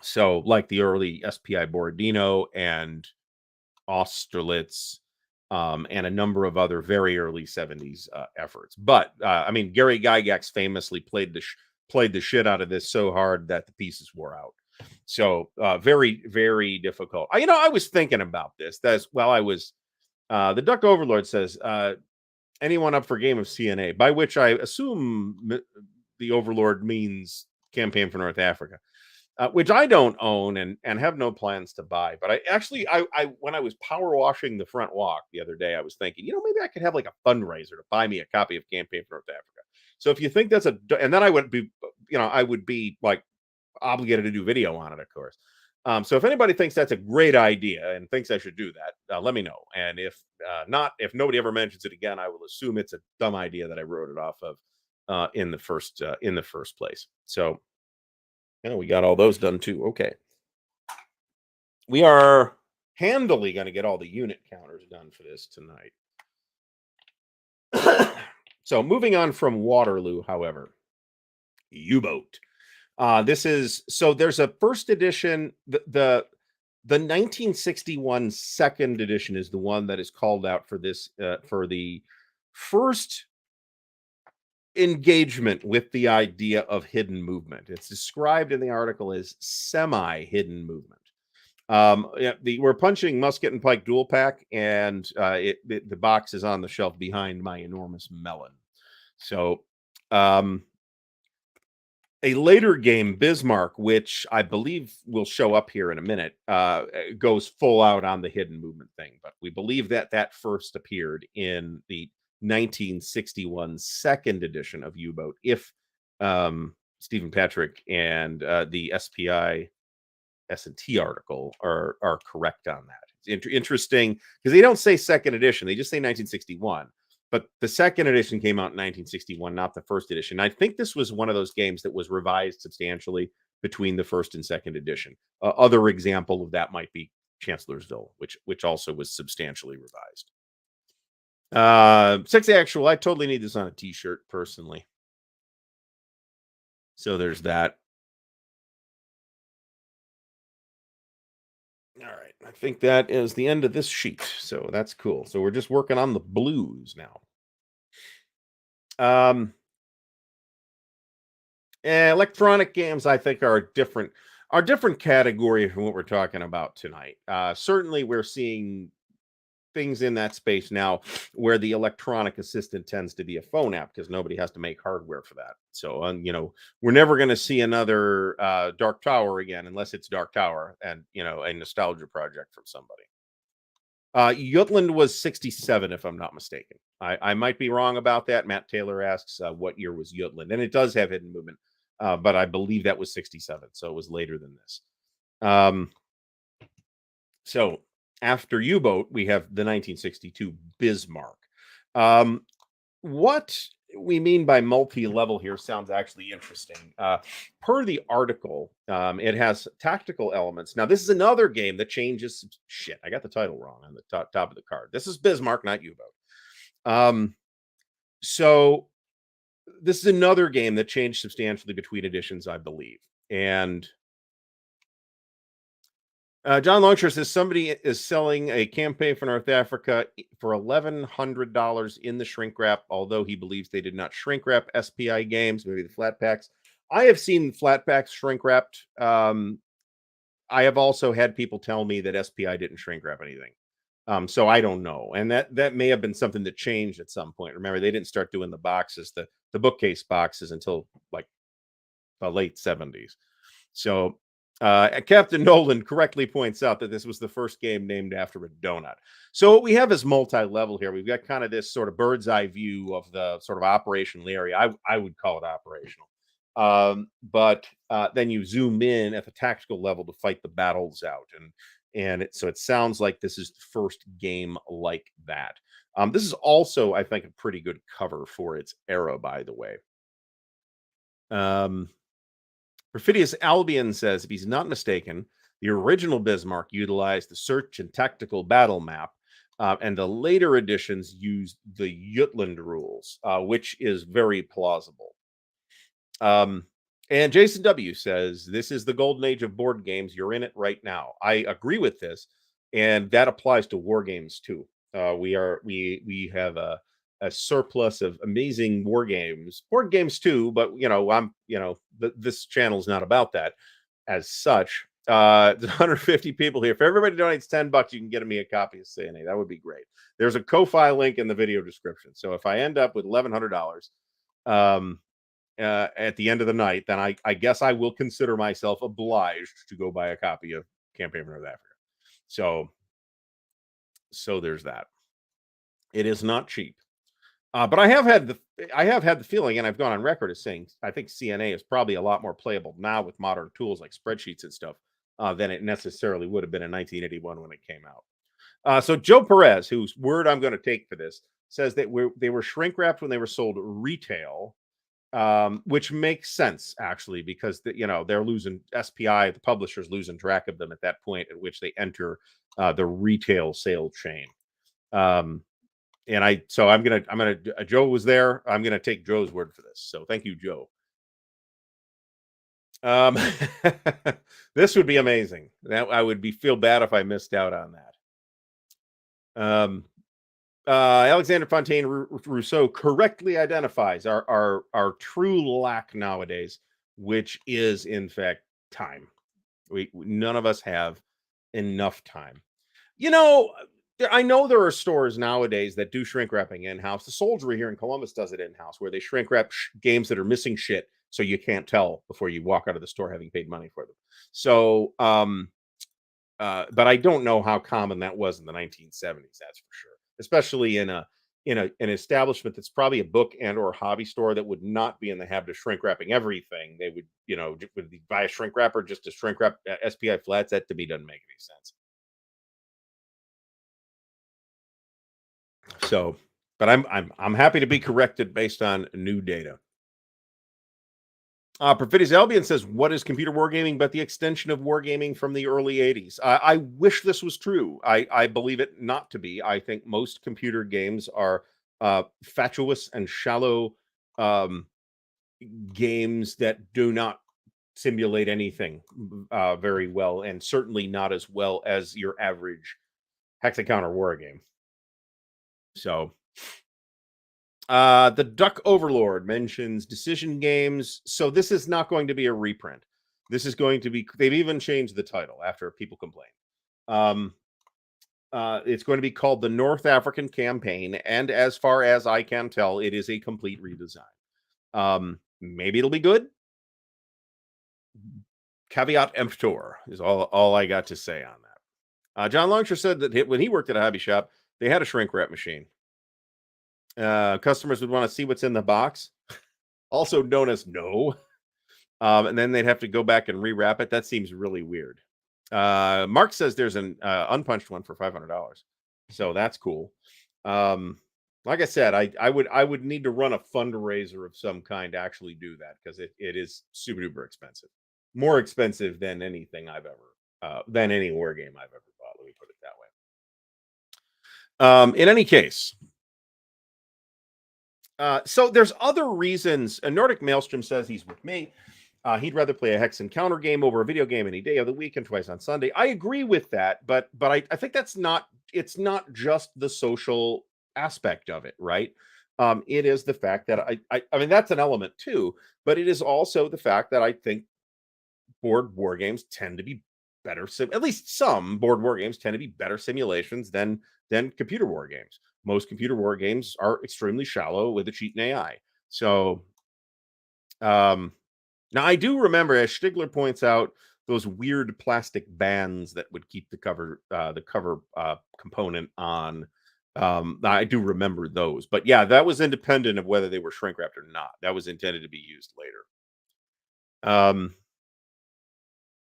So like the early SPI Borodino and Austerlitz, and a number of other very early 70s efforts. But I mean, Gary Gygax famously played the shit out of this so hard that the pieces wore out. So very, very difficult. I was thinking about this. That's well, I was the Duck Overlord says, anyone up for game of CNA, by which I assume the Overlord means Campaign for North Africa. Which I don't own and have no plans to buy. But I when I was power washing the front walk the other day, I was thinking, maybe I could have like a fundraiser to buy me a copy of Campaign for North Africa. So if you think that's and then I would be like obligated to do video on it, of course. So if anybody thinks that's a great idea and thinks I should do that, let me know. And if not, if nobody ever mentions it again, I will assume it's a dumb idea that I wrote it off of in the first place. So yeah, we got all those done too. Okay, we are handily going to get all the unit counters done for this tonight. So moving on from Waterloo, however, U-boat. This is so there's a first edition. The 1961 second edition is the one that is called out for this for the first engagement with the idea of hidden movement. It's described in the article as semi-hidden movement. Yeah, we're punching musket and pike dual pack, and the box is on the shelf behind my enormous melon. So, a later game, Bismarck, which I believe will show up here in a minute, goes full out on the hidden movement thing. But we believe that that first appeared in the 1961 second edition of U-Boat, if Stephen Patrick and the SPI S&T article are correct on that. It's interesting because they don't say second edition; they just say 1961. But the second edition came out in 1961, not the first edition. I think this was one of those games that was revised substantially between the first and second edition. Other example of that might be Chancellorsville, which also was substantially revised. Sexy Actual, I totally need this on a t-shirt personally. So there's that. All right, I think that is the end of this sheet. So that's cool. So we're just working on the blues now. Electronic games, I think, are a different category from what we're talking about tonight. Certainly, we're seeing things in that space now where the electronic assistant tends to be a phone app because nobody has to make hardware for that. So, we're never going to see another Dark Tower again unless it's Dark Tower and a nostalgia project from somebody. Jutland was 67, if I'm not mistaken. I might be wrong about that. Matt Taylor asks, what year was Jutland? And it does have hidden movement, but I believe that was 67, so it was later than this. So after U-Boat, we have the 1962 Bismarck. What we mean by multi-level here sounds actually interesting. Per the article, it has tactical elements. Now, this is another game that changes. Shit, I got the title wrong on the top of the card. This is Bismarck, not U-Boat. So this is another game that changed substantially between editions, I believe. And John Longshore says somebody is selling a campaign for North Africa for $1,100 in the shrink wrap, although he believes they did not shrink wrap SPI games, maybe the flat packs. I have seen flat packs shrink wrapped. I have also had people tell me that SPI didn't shrink wrap anything. So I don't know. And that may have been something that changed at some point. Remember, they didn't start doing the boxes, the bookcase boxes until like the late 70s. So Captain Nolan correctly points out that this was the first game named after a donut. So what we have is multi-level here. We've got kind of this sort of bird's eye view of the sort of operational area. I would call it operational. But then you zoom in at the tactical level to fight the battles out. So it sounds like this is the first game like that. This is also, I think, a pretty good cover for its era, by the way. Perfidious Albion says, if he's not mistaken, the original Bismarck utilized the search and tactical battle map, and the later editions used the Jutland rules, which is very plausible. And Jason W. says, this is the golden age of board games. You're in it right now. I agree with this, and that applies to war games too. We have a surplus of amazing board games too, but this channel is not about that as such. There's 150 people here. If everybody donates $10, you can get me a copy of CNA. That would be great. There's a Ko-Fi link in the video description. So if I end up with $1,100 at the end of the night, then I guess I will consider myself obliged to go buy a copy of Campaign for North Africa. So there's that. It is not cheap. But I have had the feeling, and I've gone on record as saying I think CNA is probably a lot more playable now with modern tools like spreadsheets and stuff than it necessarily would have been in 1981 when it came out. So Joe Perez, whose word I'm going to take for this, says that they were shrink wrapped when they were sold retail, which makes sense actually because they're losing SPI, the publisher's losing track of them at that point at which they enter the retail sale chain. And I'm gonna Joe was there. I'm gonna take Joe's word for this. So thank you, Joe. Um, this would be amazing. That I would be feel bad if I missed out on that. Alexander Fontaine Rousseau correctly identifies our true lack nowadays, which is in fact time. None of us have enough time. You know, I know there are stores nowadays that do shrink wrapping in house. The Soldiery here in Columbus does it in house, where they shrink wrap games that are missing shit, so you can't tell before you walk out of the store having paid money for them. So, but I don't know how common that was in the 1970s. That's for sure, especially in an establishment that's probably a book and or hobby store that would not be in the habit of shrink wrapping everything. They would, would they buy a shrink wrapper just to shrink wrap SPI flats. That to me doesn't make any sense. So, but I'm happy to be corrected based on new data. Perfidious Albion says, "What is computer wargaming but the extension of wargaming from the early '80s?" I wish this was true. I believe it not to be. I think most computer games are fatuous and shallow games that do not simulate anything very well, and certainly not as well as your average hex encounter war game. So, the Duck Overlord mentions decision games. So this is not going to be a reprint. This is going to be, they've even changed the title after people complain. It's going to be called the North African Campaign, and as far as I can tell, it is a complete redesign. Maybe it'll be good. Caveat emptor is all I got to say on that. John Longshore said that when he worked at a hobby shop, they had a shrink wrap machine. Customers would want to see what's in the box, also known as no. And then they'd have to go back and rewrap it. That seems really weird. Mark says there's an unpunched one for $500, so that's cool. Like I said, I would need to run a fundraiser of some kind to actually do that because it is super duper expensive, more expensive than anything I've ever than any war game I've ever bought. Let me put it that way. In any case. So there's other reasons. Nordic Maelstrom says he's with me. He'd rather play a hex encounter game over a video game any day of the week and twice on Sunday. I agree with that, but I think that's not. It's not just the social aspect of it, right? It is the fact that I mean that's an element too, but it is also the fact that I think board war games tend to be better. At least some board war games tend to be better simulations than computer war games. Most computer war games are extremely shallow with a cheating AI. So, now I do remember, as Stigler points out, those weird plastic bands that would keep the cover component on. I do remember those, but yeah, that was independent of whether they were shrink wrapped or not. That was intended to be used later.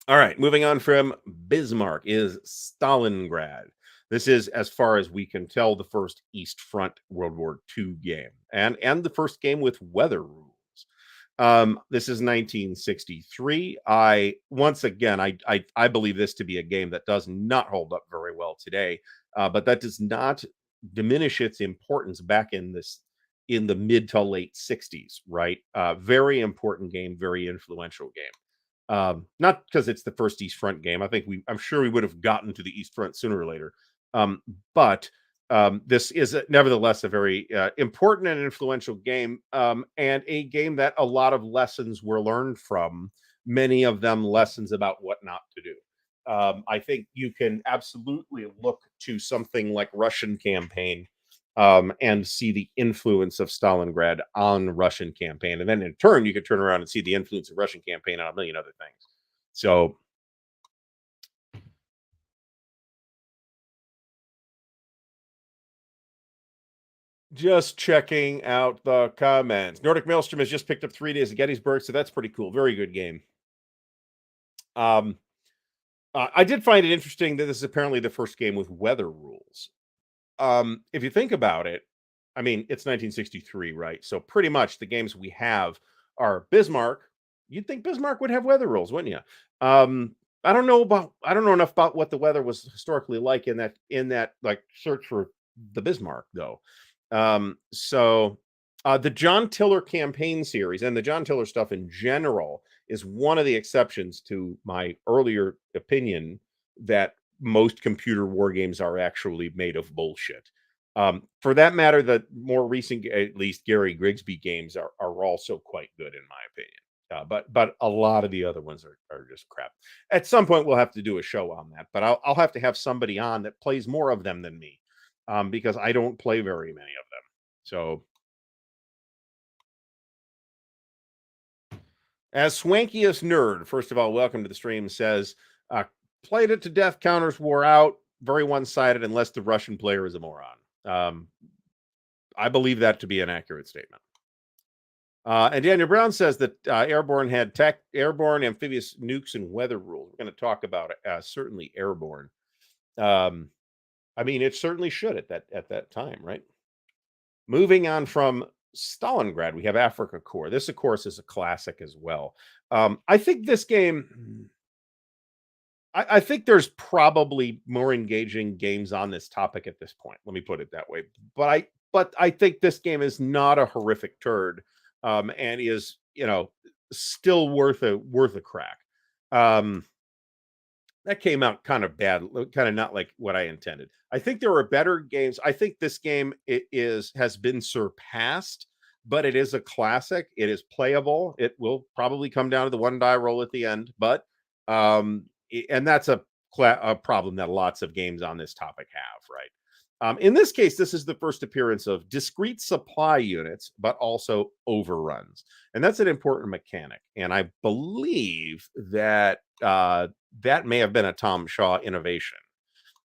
All right, moving on from Bismarck is Stalingrad. This is, as far as we can tell, the first East Front World War II game, and the first game with weather rules. This is 1963. Once again, I believe this to be a game that does not hold up very well today, but that does not diminish its importance back in the mid to late 60s. Right, very important game, very influential game. Not because it's the first East Front game. I'm sure we would have gotten to the East Front sooner or later. But this is nevertheless a very important and influential game, and a game that a lot of lessons were learned from. Many of them lessons about what not to do. I think you can absolutely look to something like Russian Campaign and see the influence of Stalingrad on Russian Campaign. And then in turn, you could turn around and see the influence of Russian Campaign on a million other things. So, just checking out the comments. Nordic Maelstrom has just picked up 3 days of Gettysburg, so that's pretty cool. Very good game. I did find it interesting that this is apparently the first game with weather rules. If you think about it, I mean, it's 1963, right? So pretty much the games we have are Bismarck. You'd think Bismarck would have weather rules, wouldn't you? I don't know enough about what the weather was historically like in that like search for the Bismarck though. The John Tiller campaign series and the John Tiller stuff in general is one of the exceptions to my earlier opinion that most computer war games are actually made of bullshit. For that matter, the more recent, at least Gary Grigsby games are also quite good in my opinion. But a lot of the other ones are just crap. At some point, we'll have to do a show on that, but I'll have to have somebody on that plays more of them than me, because I don't play very many of them. So, as swankiest nerd, first of all, welcome to the stream. Says, uh, played it to death. Counters wore out. Very one sided, unless the Russian player is a moron. I believe that to be an accurate statement. And Daniel Brown says that Airborne had airborne amphibious nukes and weather rules. We're going to talk about it. Certainly Airborne. I mean, it certainly should at that time, right? Moving on from Stalingrad, we have Africa Corps. This, of course, is a classic as well. I think this game. I think there's probably more engaging games on this topic at this point. Let me put it that way. But I think this game is not a horrific turd, and is still worth a crack. That came out kind of bad, kind of not like what I intended. I think there are better games. I think this game has been surpassed, but it is a classic. It is playable. It will probably come down to the one die roll at the end, but and that's a problem that lots of games on this topic have, right? In this case, this is the first appearance of discrete supply units, but also overruns. And that's an important mechanic. And I believe that that may have been a Tom Shaw innovation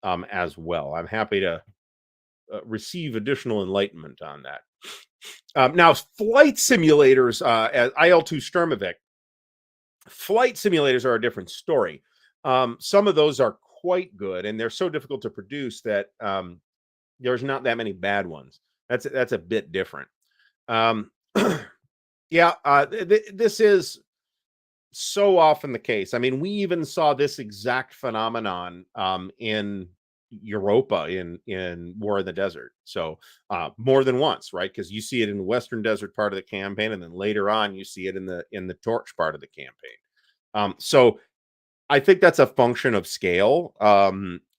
as well. I'm happy to receive additional enlightenment on that. Now, flight simulators, as IL-2 Sturmovik, flight simulators are a different story. Some of those are quite good, and they're so difficult to produce that there's not that many bad ones. That's a bit different. Yeah, this is so often the case. I mean, we even saw this exact phenomenon in Europa in War in the Desert. So more than once, right? Because you see it in the Western Desert part of the campaign, and then later on you see it in the Torch part of the campaign. So I think that's a function of scale.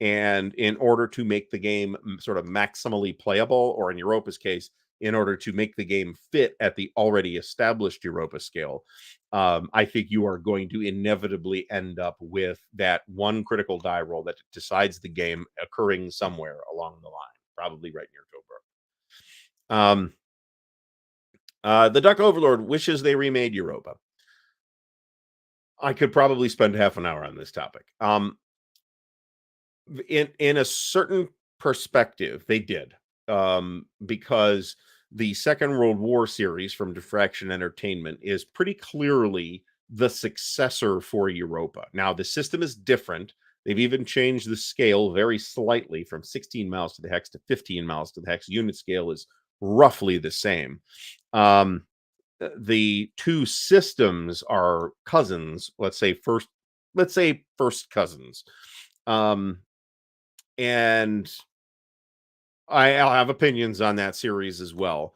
And in order to make the game sort of maximally playable, or in Europa's case, in order to make the game fit at the already established Europa scale, I think you are going to inevitably end up with that one critical die roll that decides the game occurring somewhere along the line, probably right near Tobruk. The Duck Overlord wishes they remade Europa. I could probably spend half an hour on this topic. In a certain perspective, they did, because the Second World War series from Diffraction Entertainment is pretty clearly the successor for Europa. Now, the system is different. They've even changed the scale very slightly from 16 miles to the hex to 15 miles to the hex. Unit scale is roughly the same. The two systems are cousins. Let's say first cousins. And I'll have opinions on that series as well.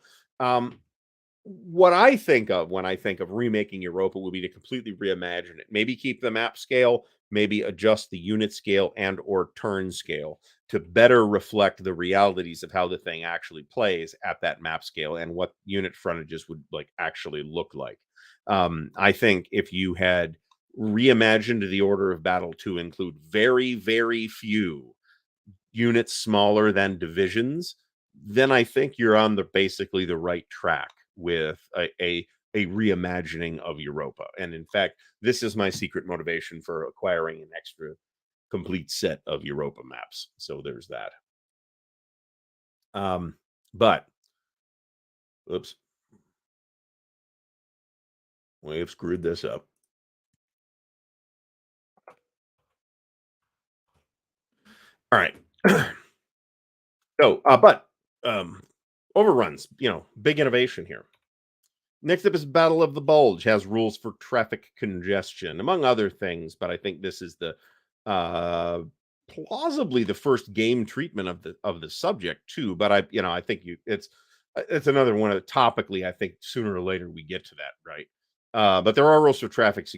What I think of when I think of remaking Europa would be to completely reimagine it. Maybe keep the map scale, maybe adjust the unit scale and or turn scale to better reflect the realities of how the thing actually plays at that map scale and what unit frontages would like actually look like. I think if you had reimagined the order of battle to include very, very few units smaller than divisions, then I think you're on basically the right track with a reimagining of Europa. And in fact, this is my secret motivation for acquiring an extra complete set of Europa maps. So there's that. But oops, we have screwed this up. All right. So, but overruns, big innovation here. Next up is Battle of the Bulge, has rules for traffic congestion, among other things, but I think this is the uh plausibly the first game treatment of the subject too. But I think it's another one of topically, I think sooner or later we get to that, right? But there are rules for traffic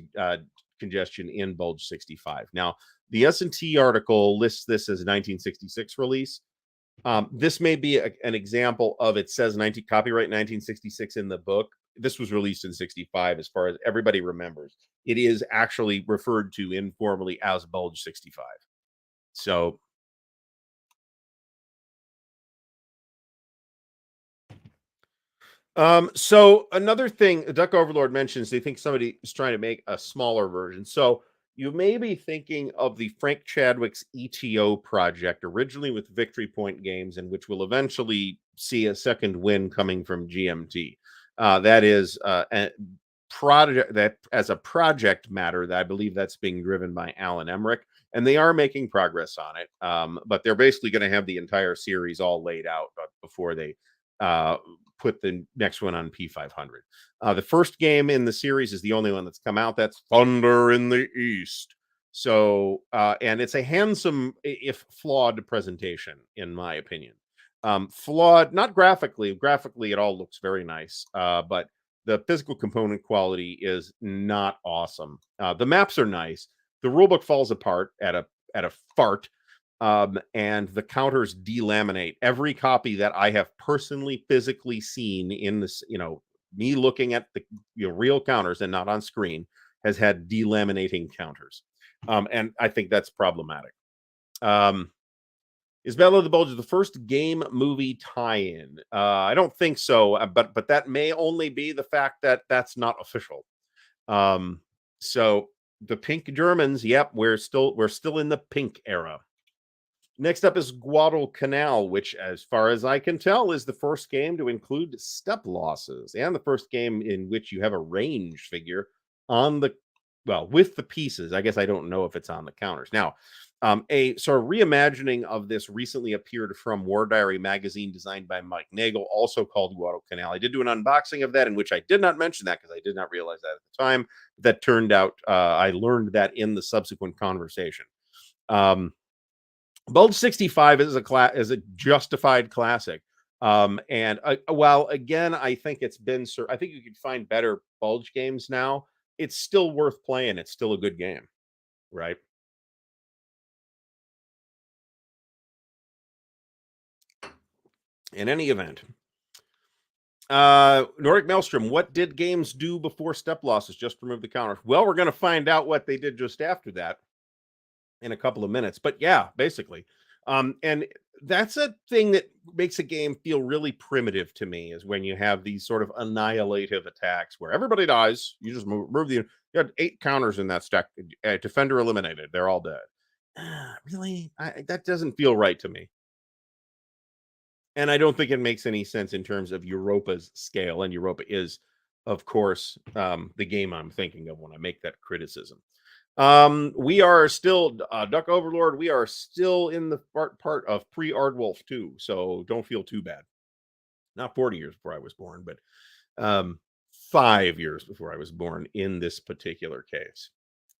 congestion in Bulge 65. Now, the S&T article lists this as a 1966 release. This may be an example of it says 19 copyright 1966 in the book. This was released in 65, as far as everybody remembers. It is actually referred to informally as Bulge 65. So, so another thing Duck Overlord mentions, they think somebody is trying to make a smaller version. So you may be thinking of the Frank Chadwick's ETO project, originally with Victory Point Games, and which will eventually see a second win coming from GMT. That is a project that, as a project matter, that I believe that's being driven by Alan Emmerich, and they are making progress on it. But they're basically going to have the entire series all laid out before they uh, put the next one on P500. The first game in the series is the only one that's come out. That's Thunder in the East. So, and it's a handsome, if flawed, presentation, in my opinion. Flawed, not graphically. Graphically, it all looks very nice, but the physical component quality is not awesome. The maps are nice. The rulebook falls apart at a fart, and the counters delaminate. Every copy that I have personally physically seen in this, me looking at the real counters and not on screen, has had delaminating counters, and I think that's problematic. Um, is Battle of the Bulge the first game movie tie-in? I don't think so, but that may only be the fact that that's not official. Um, so the Pink Germans, yep, we're still in the pink era. Next up is Guadalcanal, which, as far as I can tell, is the first game to include step losses and the first game in which you have a range figure on the, well, with the pieces. I guess I don't know if it's on the counters. Now, a sort of reimagining of this recently appeared from War Diary magazine, designed by Mike Nagel, also called Guadalcanal. I did do an unboxing of that, in which I did not mention that because I did not realize that at the time. That turned out, I learned that in the subsequent conversation. Um, Bulge 65 is a justified classic. And while again, I think I think you can find better Bulge games now. It's still worth playing. It's still a good game, right? In any event, Nordic Maelstrom, what did games do before step losses? Just remove the counters. Well, we're going to find out what they did just after that in a couple of minutes. But yeah, basically. And that's a thing that makes a game feel really primitive to me, is when you have these sort of annihilative attacks where everybody dies. You just move you had 8 counters in that stack. Defender eliminated. They're all dead. Really? That doesn't feel right to me. And I don't think it makes any sense in terms of Europa's scale. And Europa is, of course, the game I'm thinking of when I make that criticism. We are still Duck Overlord. We are still in the part of pre Ardwulf too, so don't feel too bad. Not 40 years before I was born, but 5 years before I was born in this particular case.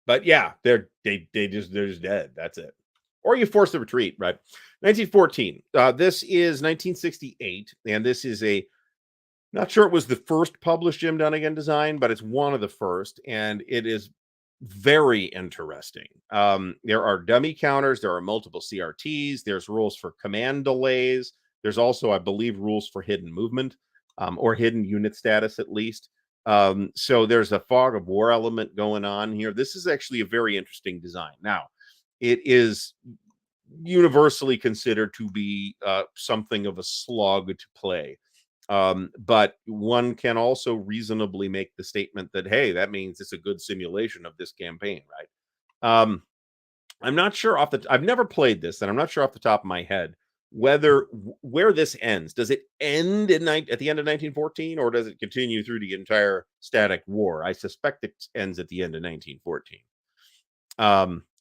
But yeah, they're just dead. That's it. Or you force the retreat, right? 1914. This is 1968, and this is a, not sure it was the first published Jim Dunnigan design, but it's one of the first, and it is very interesting. There are dummy counters, there are multiple CRTs, there's rules for command delays. There's also, I believe, rules for hidden movement, or hidden unit status at least. So there's a fog of war element going on here. This is actually a very interesting design. Now, it is universally considered to be something of a slog to play. But one can also reasonably make the statement that, hey, that means it's a good simulation of this campaign, right? I'm not sure I've never played this, and I'm not sure off the top of my head where this ends. Does it end at the end of 1914, or does it continue through the entire Static War? I suspect it ends at the end of 1914.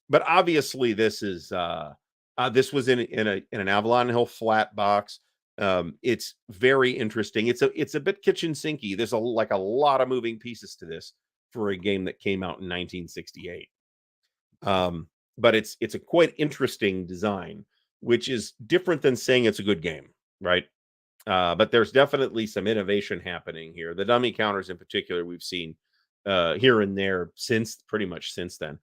But obviously, this was in an Avalon Hill flat box. It's very interesting. It's a bit kitchen sinky. There's a lot of moving pieces to this for a game that came out in 1968. But it's a quite interesting design, which is different than saying it's a good game, right? But there's definitely some innovation happening here. The dummy counters, in particular, we've seen here and there since pretty much since then.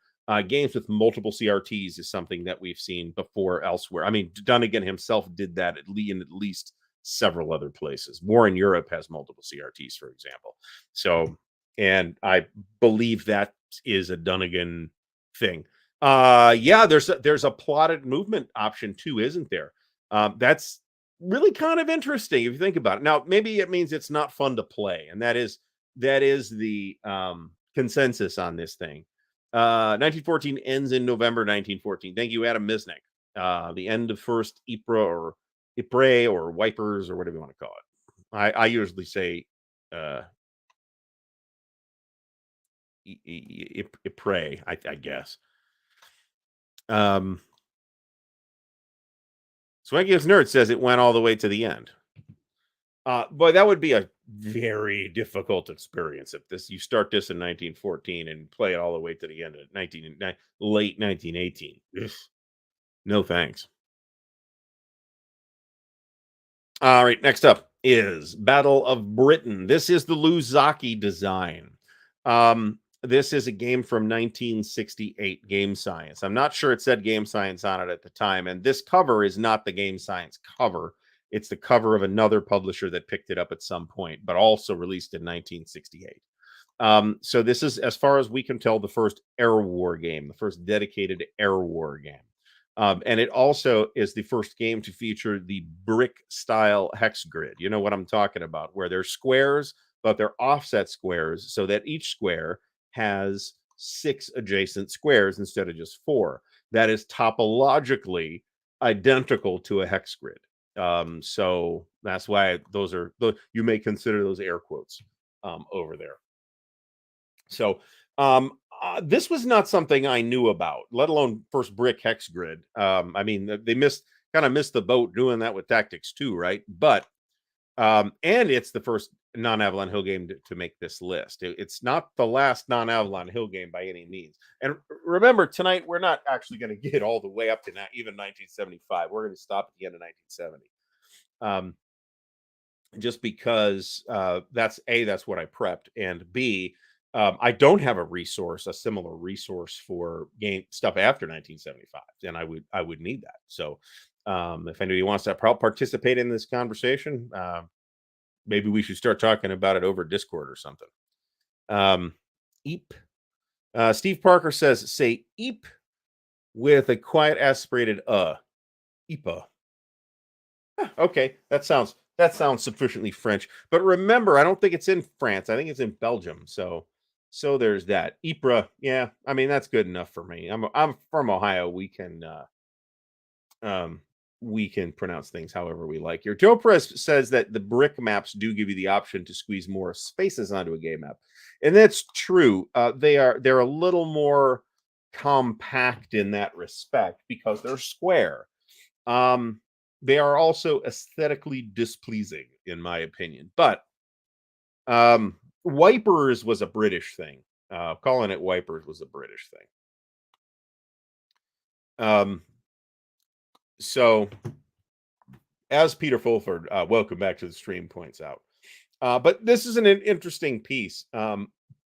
Games with multiple CRTs is something that we've seen before elsewhere. I mean, Dunnigan himself did that in at least several other places. War in Europe has multiple CRTs, for example. So, and I believe that is a Dunnigan thing. Yeah, there's a plotted movement option too, isn't there? That's really kind of interesting if you think about it. Now, maybe it means it's not fun to play, and that is the consensus on this thing. 1914 ends in November 1914. Thank you, Adam Misnick. The end of first Ypres or Ypres or Wipers or whatever you want to call it. I usually say uh Ypres, I guess. Um Swankiest Nerd says it went all the way to the end. Boy, that would be a very difficult experience if this you start this in 1914 and play it all the way to the end of late 1918. Ugh, no thanks. All right, next up is Battle of Britain. This is the Luzaki design. This is a game from 1968, Game Science. I'm not sure it said Game Science on it at the time, and this cover is not the Game Science cover. It's the cover of another publisher that picked it up at some point, but also released in 1968. So this is, as far as we can tell, the first Air War game, the first dedicated Air War game. And it also is the first game to feature the brick style hex grid. You know what I'm talking about, where they're squares, but they're offset squares so that each square has 6 adjacent squares instead of just 4. That is topologically identical to a hex grid. So that's why you may consider those air quotes over there. So this was not something I knew about, let alone first brick hex grid. I mean, they kind of missed the boat doing that with Tactics too, right? But and it's the first non-Avalon Hill game to make this list. It's not the last non-Avalon Hill game by any means. And remember, tonight we're not actually going to get all the way up to even 1975. We're going to stop at the end of 1970. Just because that's what I prepped, and B, I don't have a similar resource for game stuff after 1975, and I would need that. So, if anybody wants to participate in this conversation, maybe we should start talking about it over Discord or something. Eep. Steve Parker says, say eep with a quiet aspirated Eepa. Okay, that sounds sufficiently French. But remember, I don't think it's in France. I think it's in Belgium. So there's that. Ypres. Yeah, I mean that's good enough for me. I'm from Ohio. We can pronounce things however we like here. Joe Press says that the brick maps do give you the option to squeeze more spaces onto a game map, and that's true. They're a little more compact in that respect because they're square. Um, they are also aesthetically displeasing, in my opinion. But Wipers was a British thing. Calling it Wipers was a British thing. So, as Peter Fulford, welcome back to the stream, points out. But this is an interesting piece.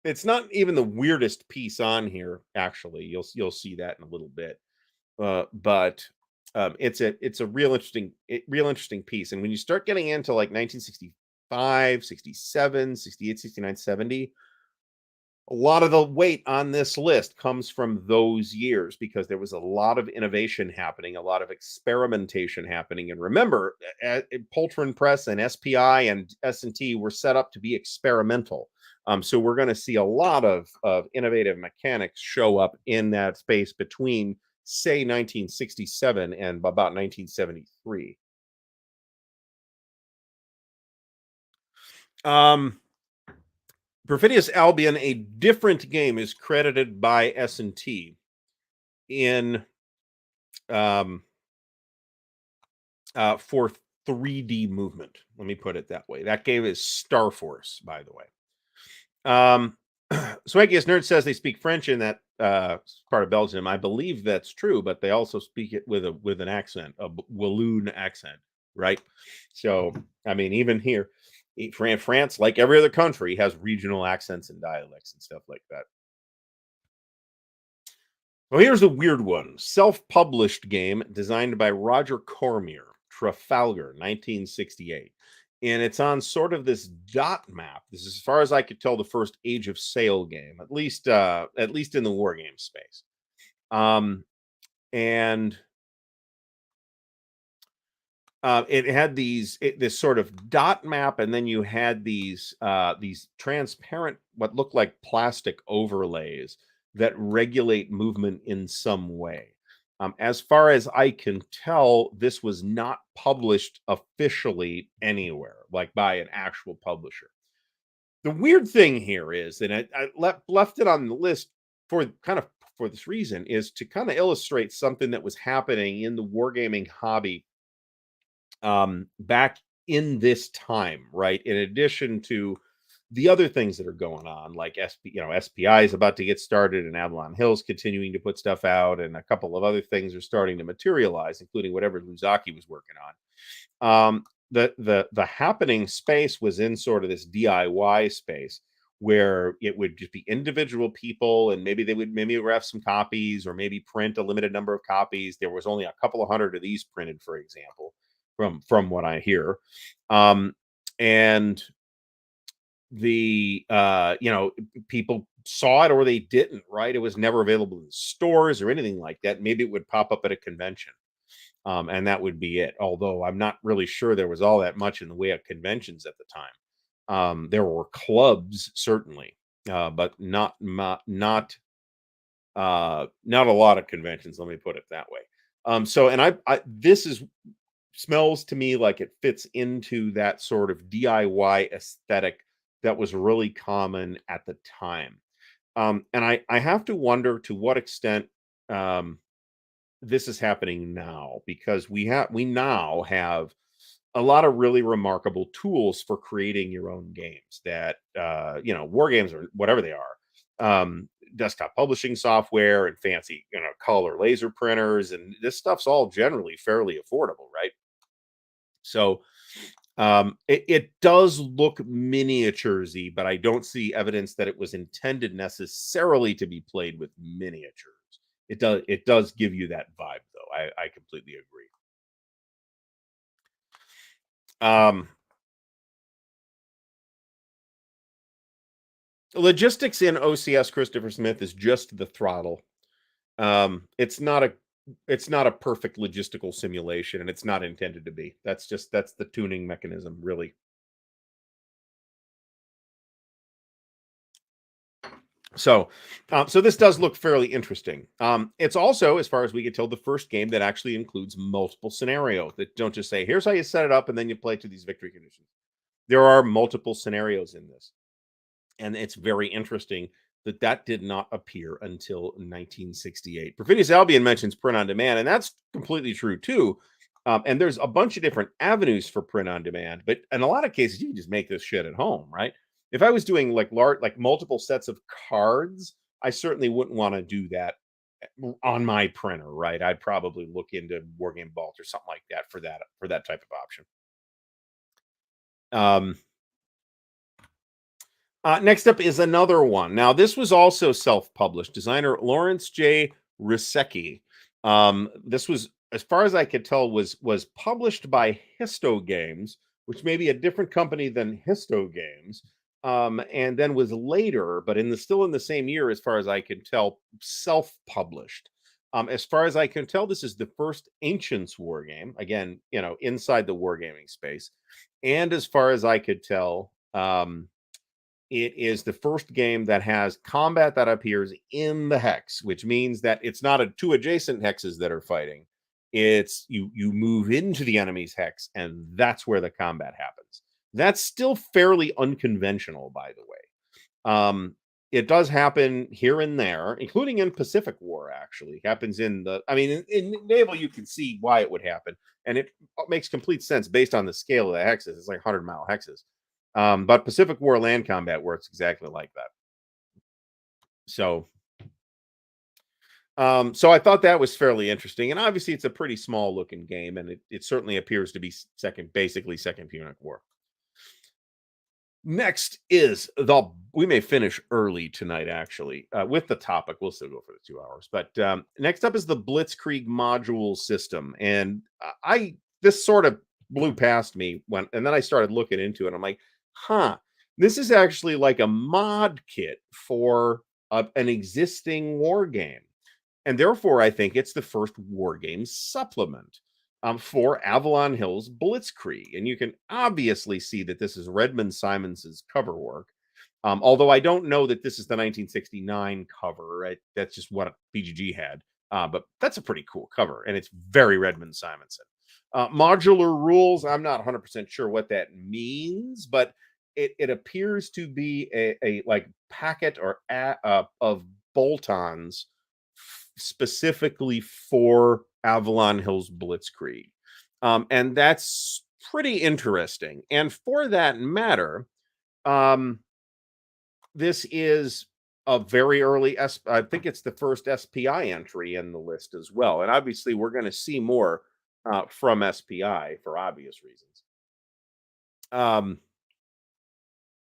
It's not even the weirdest piece on here. Actually, you'll see that in a little bit. But it's a real interesting piece. And when you start getting into like 1965, 67, 68, 69, 70, a lot of the weight on this list comes from those years because there was a lot of innovation happening, a lot of experimentation happening. And remember, Poltron Press and SPI and S&T were set up to be experimental. So we're going to see a lot of innovative mechanics show up in that space between, say, 1967 and about 1973. Perfidious Albion, a different game, is credited by S&T in for 3D movement. Let me put it that way. That game is Star Force, by the way. Um, Swankiest Nerd says they speak French in that part of Belgium. I believe that's true, but they also speak it with an accent, a Walloon accent, right? So, I mean, even here, France, like every other country, has regional accents and dialects and stuff like that. Well, here's a weird one. Self-published game designed by Roger Cormier, Trafalgar, 1968. And it's on sort of this dot map. This is, as far as I could tell, the first Age of Sail game, at least in the war game space. And it had this sort of dot map, and then you had these transparent, what looked like plastic overlays that regulate movement in some way. As far as I can tell, this was not published officially anywhere, like by an actual publisher. The weird thing here is, and I left it on the list for kind of for this reason, is to kind of illustrate something that was happening in the wargaming hobby back in this time, right? In addition to the other things that are going on, like SPI is about to get started, and Avalon Hill's continuing to put stuff out, and a couple of other things are starting to materialize, including whatever Luzaki was working on. The happening space was in sort of this DIY space where it would just be individual people, and maybe have some copies, or maybe print a limited number of copies. There was only a couple of hundred of these printed, for example, from what I hear. And the people saw it or they didn't, right? It was never available in stores or anything like that. Maybe it would pop up at a convention, and that would be it. Although I'm not really sure there was all that much in the way of conventions at the time. There were clubs, certainly, but not a lot of conventions, let me put it that way. So, and I this is smells to me like it fits into that sort of DIY aesthetic that was really common at the time. And I have to wonder to what extent this is happening now, because we now have a lot of really remarkable tools for creating your own games that war games or whatever they are, desktop publishing software and fancy color laser printers, and this stuff's all generally fairly affordable, right? So it does look miniaturesy, but I don't see evidence that it was intended necessarily to be played with miniatures. It does give you that vibe, though. I completely agree. Logistics in OCS Christopher Smith is just the throttle. It's not a perfect logistical simulation, and it's not intended to be. That's the tuning mechanism, really. So this does look fairly interesting. It's also, as far as we can tell, the first game that actually includes multiple scenarios that don't just say, "Here's how you set it up," and then you play to these victory conditions. There are multiple scenarios in this, and it's very interesting that did not appear until 1968. Perfidious Albion mentions print on demand, and that's completely true too. And there's a bunch of different avenues for print on demand, but in a lot of cases, you can just make this shit at home, right? If I was doing like multiple sets of cards, I certainly wouldn't want to do that on my printer, right? I'd probably look into Wargame Vault or something like that for that type of option. Next up is another one. Now, this was also self-published. Designer Lawrence J. Risecki. This was, as far as I could tell, was published by Histo Games, which may be a different company than Histo Games, and then was later, but still in the same year, as far as I can tell, self-published. As far as I can tell, this is the first Ancients war game. Again, inside the wargaming space, and as far as I could tell, it is the first game that has combat that appears in the hex, which means that it's not two adjacent hexes that are fighting. It's you move into the enemy's hex, and that's where the combat happens. That's still fairly unconventional, by the way. It does happen here and there, including in Pacific War, actually. Happens in the I mean, in naval, you can see why it would happen, and it makes complete sense based on the scale of the hexes. It's like 100-mile hexes. But Pacific War land combat works exactly like that. So, so I thought that was fairly interesting, and obviously it's a pretty small looking game, and it certainly appears to be basically Second Punic War. Next is the we may finish early tonight, actually, with the topic. We'll still go for the 2 hours, but next up is the Blitzkrieg module system, and I this sort of blew past me and then I started looking into it. I'm like, huh, this is actually like a mod kit for an existing war game. And therefore, I think it's the first war game supplement for Avalon Hill's Blitzkrieg. And you can obviously see that this is Redmond Simons's cover work. Although I don't know that this is the 1969 cover. Right? That's just what BGG had. But that's a pretty cool cover. And it's very Redmond Simonson. Modular rules, I'm not 100% sure what that means, but it appears to be a like packet of bolt-ons specifically for Avalon Hill's Blitzkrieg. And that's pretty interesting. And for that matter, this is a very early I think it's the first SPI entry in the list as well. And obviously, we're going to see more from SPI for obvious reasons.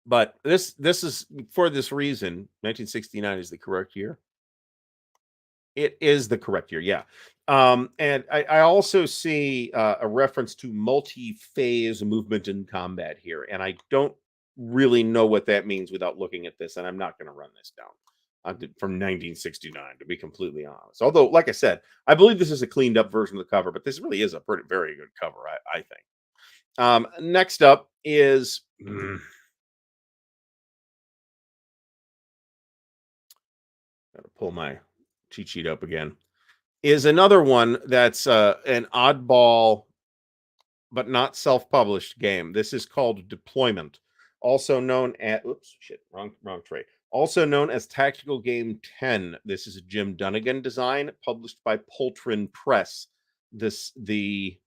But this is for this reason, 1969 is the correct year. It is the correct year, yeah. And I also see a reference to multi-phase movement in combat here, and I don't really know what that means without looking at this, and I'm not going to run this down from 1969, to be completely honest. Although, like I said, I believe this is a cleaned up version of the cover, but this really is a very good cover, I think. Next up is gotta pull my cheat sheet up again. Is another one that's an oddball but not self-published game. This is called Deployment, also known as wrong tray. Also known as Tactical Game 10. This is a Jim Dunnigan design, published by Poltron Press. The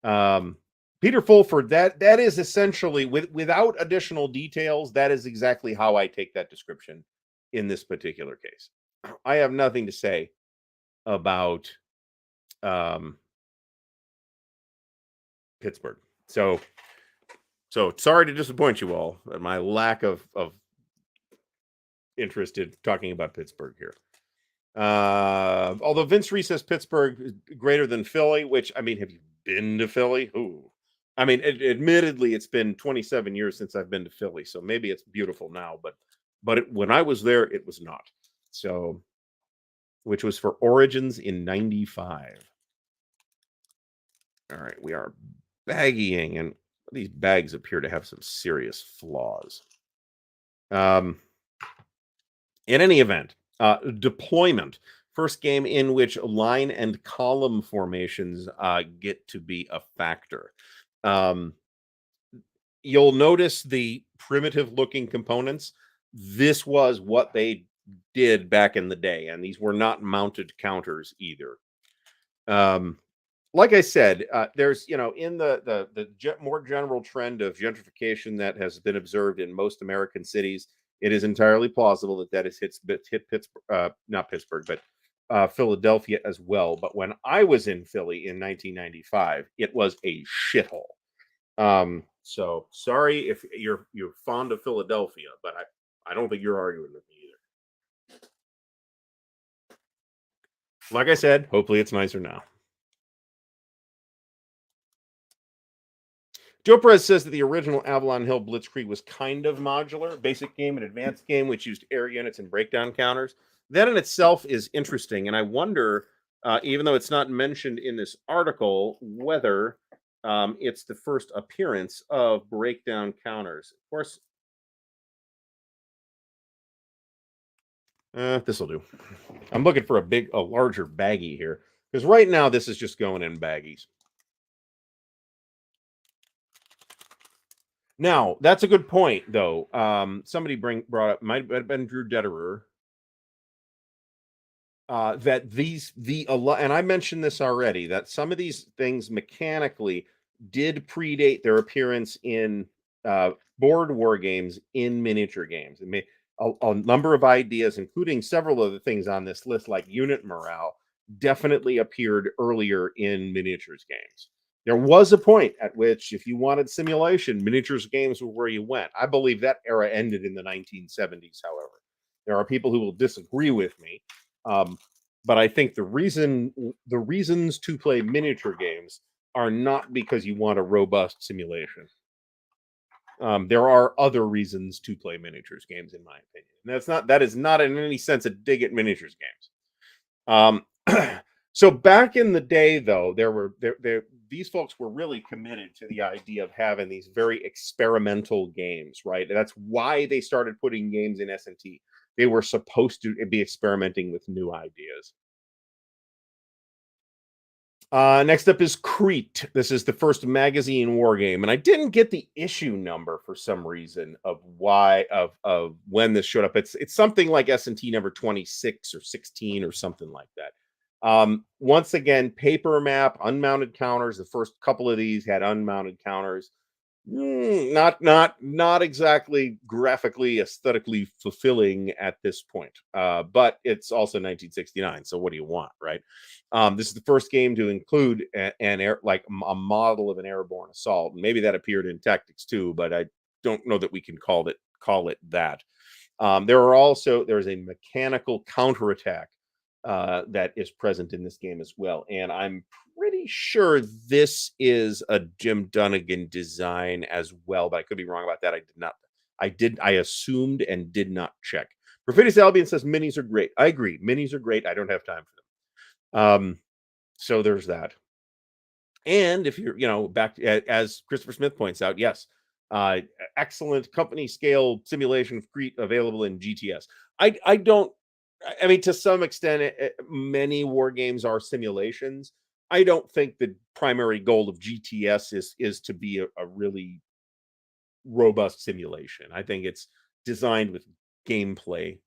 Peter Fulford, that is essentially without additional details, that is exactly how I take that description in this particular case. I have nothing to say about Pittsburgh. So sorry to disappoint you all at my lack of interest in talking about Pittsburgh here. Although Vince Reese says Pittsburgh is greater than Philly, which, I mean, have you been to Philly? Ooh. I mean, admittedly, it's been 27 years since I've been to Philly, so maybe it's beautiful now, but when I was there, it was not. So, which was for Origins in 95. All right, we are baggying, and these bags appear to have some serious flaws. In any event, Deployment, first game in which line and column formations get to be a factor. You'll notice the primitive looking components. This was what they did back in the day, and these were not mounted counters either. Like I said, there's, in the more general trend of gentrification that has been observed in most American cities, it is entirely plausible that has hit Pittsburgh, not Pittsburgh, but Philadelphia as well. But when I was in Philly in 1995, it was a shithole. So sorry if you're fond of Philadelphia, but I don't think you're arguing with me either. Like I said, hopefully it's nicer now. Joe Perez says that the original Avalon Hill Blitzkrieg was kind of modular, basic game and advanced game, which used air units and breakdown counters. That in itself is interesting, and I wonder, even though it's not mentioned in this article, whether it's the first appearance of breakdown counters. Of course, this will do. I'm looking for a larger baggie here, because right now this is just going in baggies. Now, that's a good point, though. Somebody brought up, might have been Drew Detterer, that and I mentioned this already, that some of these things mechanically did predate their appearance in uh, board war games in miniature games. It may a number of ideas, including several of the things on this list, like unit morale, definitely appeared earlier in miniatures games. There was a point at which, if you wanted simulation, miniatures games were where you went. I believe that era ended in the 1970s, however. There are people who will disagree with me. Um, but I think the reasons to play miniature games are not because you want a robust simulation. There are other reasons to play miniatures games, in my opinion. And that is not in any sense a dig at miniatures games. Um, so back in the day, though, these folks were really committed to the idea of having these very experimental games, right? And that's why they started putting games in S&T. They were supposed to be experimenting with new ideas. Next up is Crete. This is the first magazine war game, and I didn't get the issue number for some reason of why of when this showed up. It's something like S&T number 26 or 16 or something like that. Once again, paper map, unmounted counters. The first couple of these had unmounted counters. Not exactly graphically, aesthetically fulfilling at this point. But it's also 1969, so what do you want, right? This is the first game to include an air like a model of an airborne assault. And maybe that appeared in Tactics too, but I don't know that we can call it that. There's a mechanical counterattack that is present in this game as well, and I'm pretty sure this is a Jim Dunnigan design as well, but I could be wrong about that. I did not. I assumed and did not check. Perfidious Albion says minis are great. I agree. Minis are great. I don't have time for them. So there's that. And if you're, back as Christopher Smith points out, yes, excellent company scale simulation of Crete available in GTS. I don't. I mean, to some extent, many war games are simulations. I don't think the primary goal of GTS is to be a really robust simulation. I think it's designed with gameplay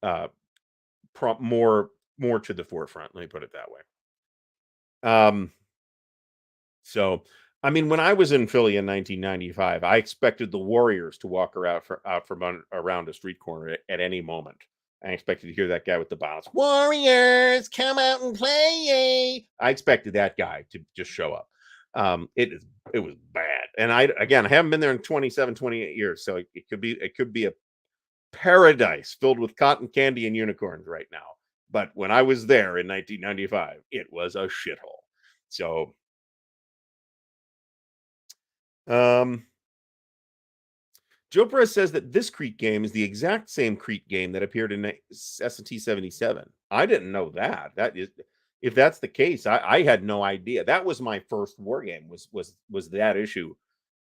more to the forefront. Let me put it that way. So, I mean, when I was in Philly in 1995, I expected the Warriors to walk out from around a street corner at any moment. I expected to hear that guy with the bounce. Warriors, come out and play! I expected that guy to just show up. It was bad, and I haven't been there in 27, 28 years, so it could be a paradise filled with cotton candy and unicorns right now. But when I was there in 1995, it was a shithole. So Um, Joe Perez says that this Crete game is the exact same Crete game that appeared in S&T 77. I didn't know that. If that's the case, I had no idea. That was my first war game. Was that issue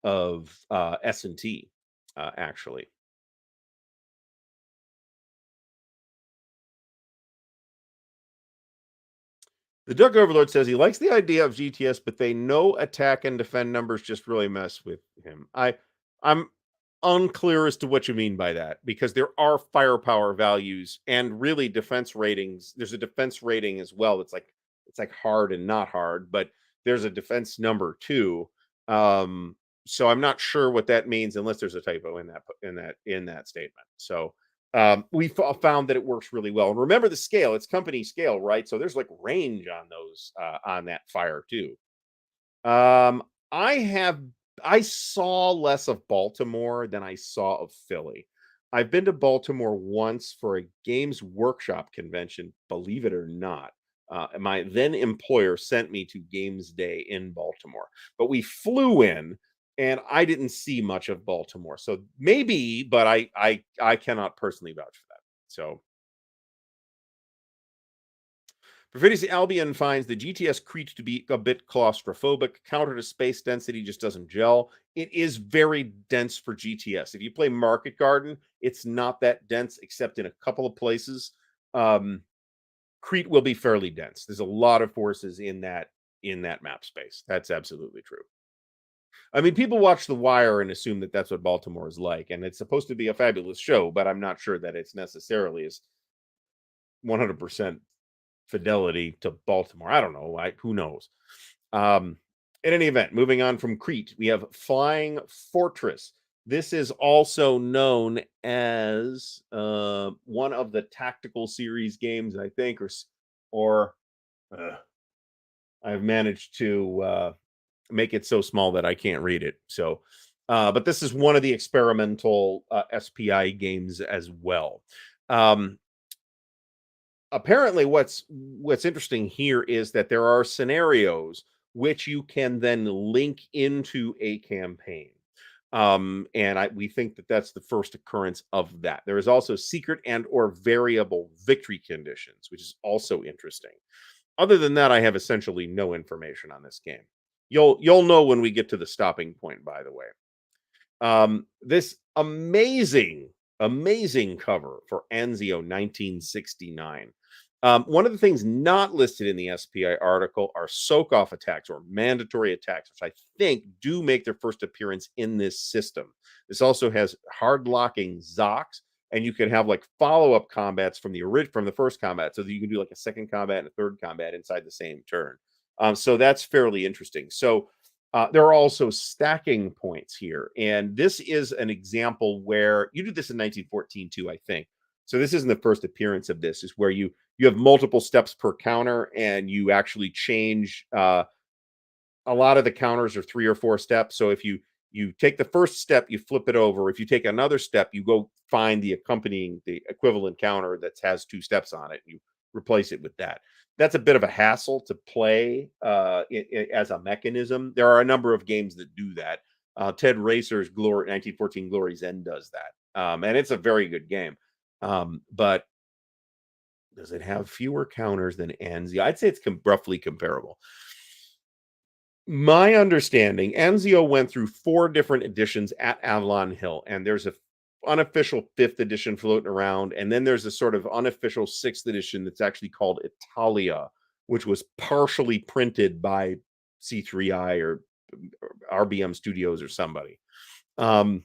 of S&T actually? The Duck Overlord says he likes the idea of GTS, but they know attack and defend numbers just really mess with him. I'm unclear as to what you mean by that, because there are firepower values and really defense ratings. There's a defense rating as well. It's like hard and not hard, but there's a defense number too. Um, so I'm not sure what that means unless there's a typo in that statement. So we found that it works really well. And remember the scale; it's company scale, right? So there's like range on those on that fire too. Um, I have I saw less of Baltimore than I saw of Philly. I've been to Baltimore once for a Games Workshop convention, believe it or not. My then employer sent me to Games Day in Baltimore, but we flew in and I didn't see much of Baltimore. So maybe, but I cannot personally vouch for that. So Perfidious Albion finds the GTS Crete to be a bit claustrophobic. Counter to space density just doesn't gel. It is very dense for GTS. If you play Market Garden, it's not that dense except in a couple of places. Um, Crete will be fairly dense. There's a lot of forces in that map space. That's absolutely true. I mean, people watch The Wire and assume that that's what Baltimore is like, and it's supposed to be a fabulous show, but I'm not sure that it's necessarily is 100% fidelity to Baltimore. I don't know. Who knows? Um, in any event, moving on from Crete, we have Flying Fortress. This is also known as one of the tactical series games, I think, or uh, I've managed to make it so small that I can't read it. So, but this is one of the experimental SPI games as well. Um, Apparently, what's interesting here is that there are scenarios which you can then link into a campaign. And we think that that's the first occurrence of that. There is also secret and or variable victory conditions, which is also interesting. Other than that, I have essentially no information on this game. You'll know when we get to the stopping point, by the way. This amazing cover for Anzio 1969. One of the things not listed in the SPI article are soak off attacks or mandatory attacks, which I think do make their first appearance in this system. This also has hard locking Zocs, and you can have like follow up combats from the first combat, so that you can do like a second combat and a third combat inside the same turn. So that's fairly interesting. So there are also stacking points here, and this is an example where you did this in 1914 too, I think. So this isn't the first appearance of this. Is where you have multiple steps per counter, and you actually change. A lot of the counters are 3 or 4 steps. So if you take the first step, you flip it over. If you take another step, you go find the equivalent counter that has 2 steps on it. You replace it with that. That's a bit of a hassle to play as a mechanism. There are a number of games that do that. Ted Racer's Glory 1914 Glory's End does that, and it's a very good game. But does it have fewer counters than Anzio? I'd say it's roughly comparable. My understanding, Anzio went through 4 different editions at Avalon Hill, and there's a unofficial 5th edition floating around, and then there's a sort of unofficial 6th edition that's actually called Italia, which was partially printed by C3I or RBM Studios or somebody. My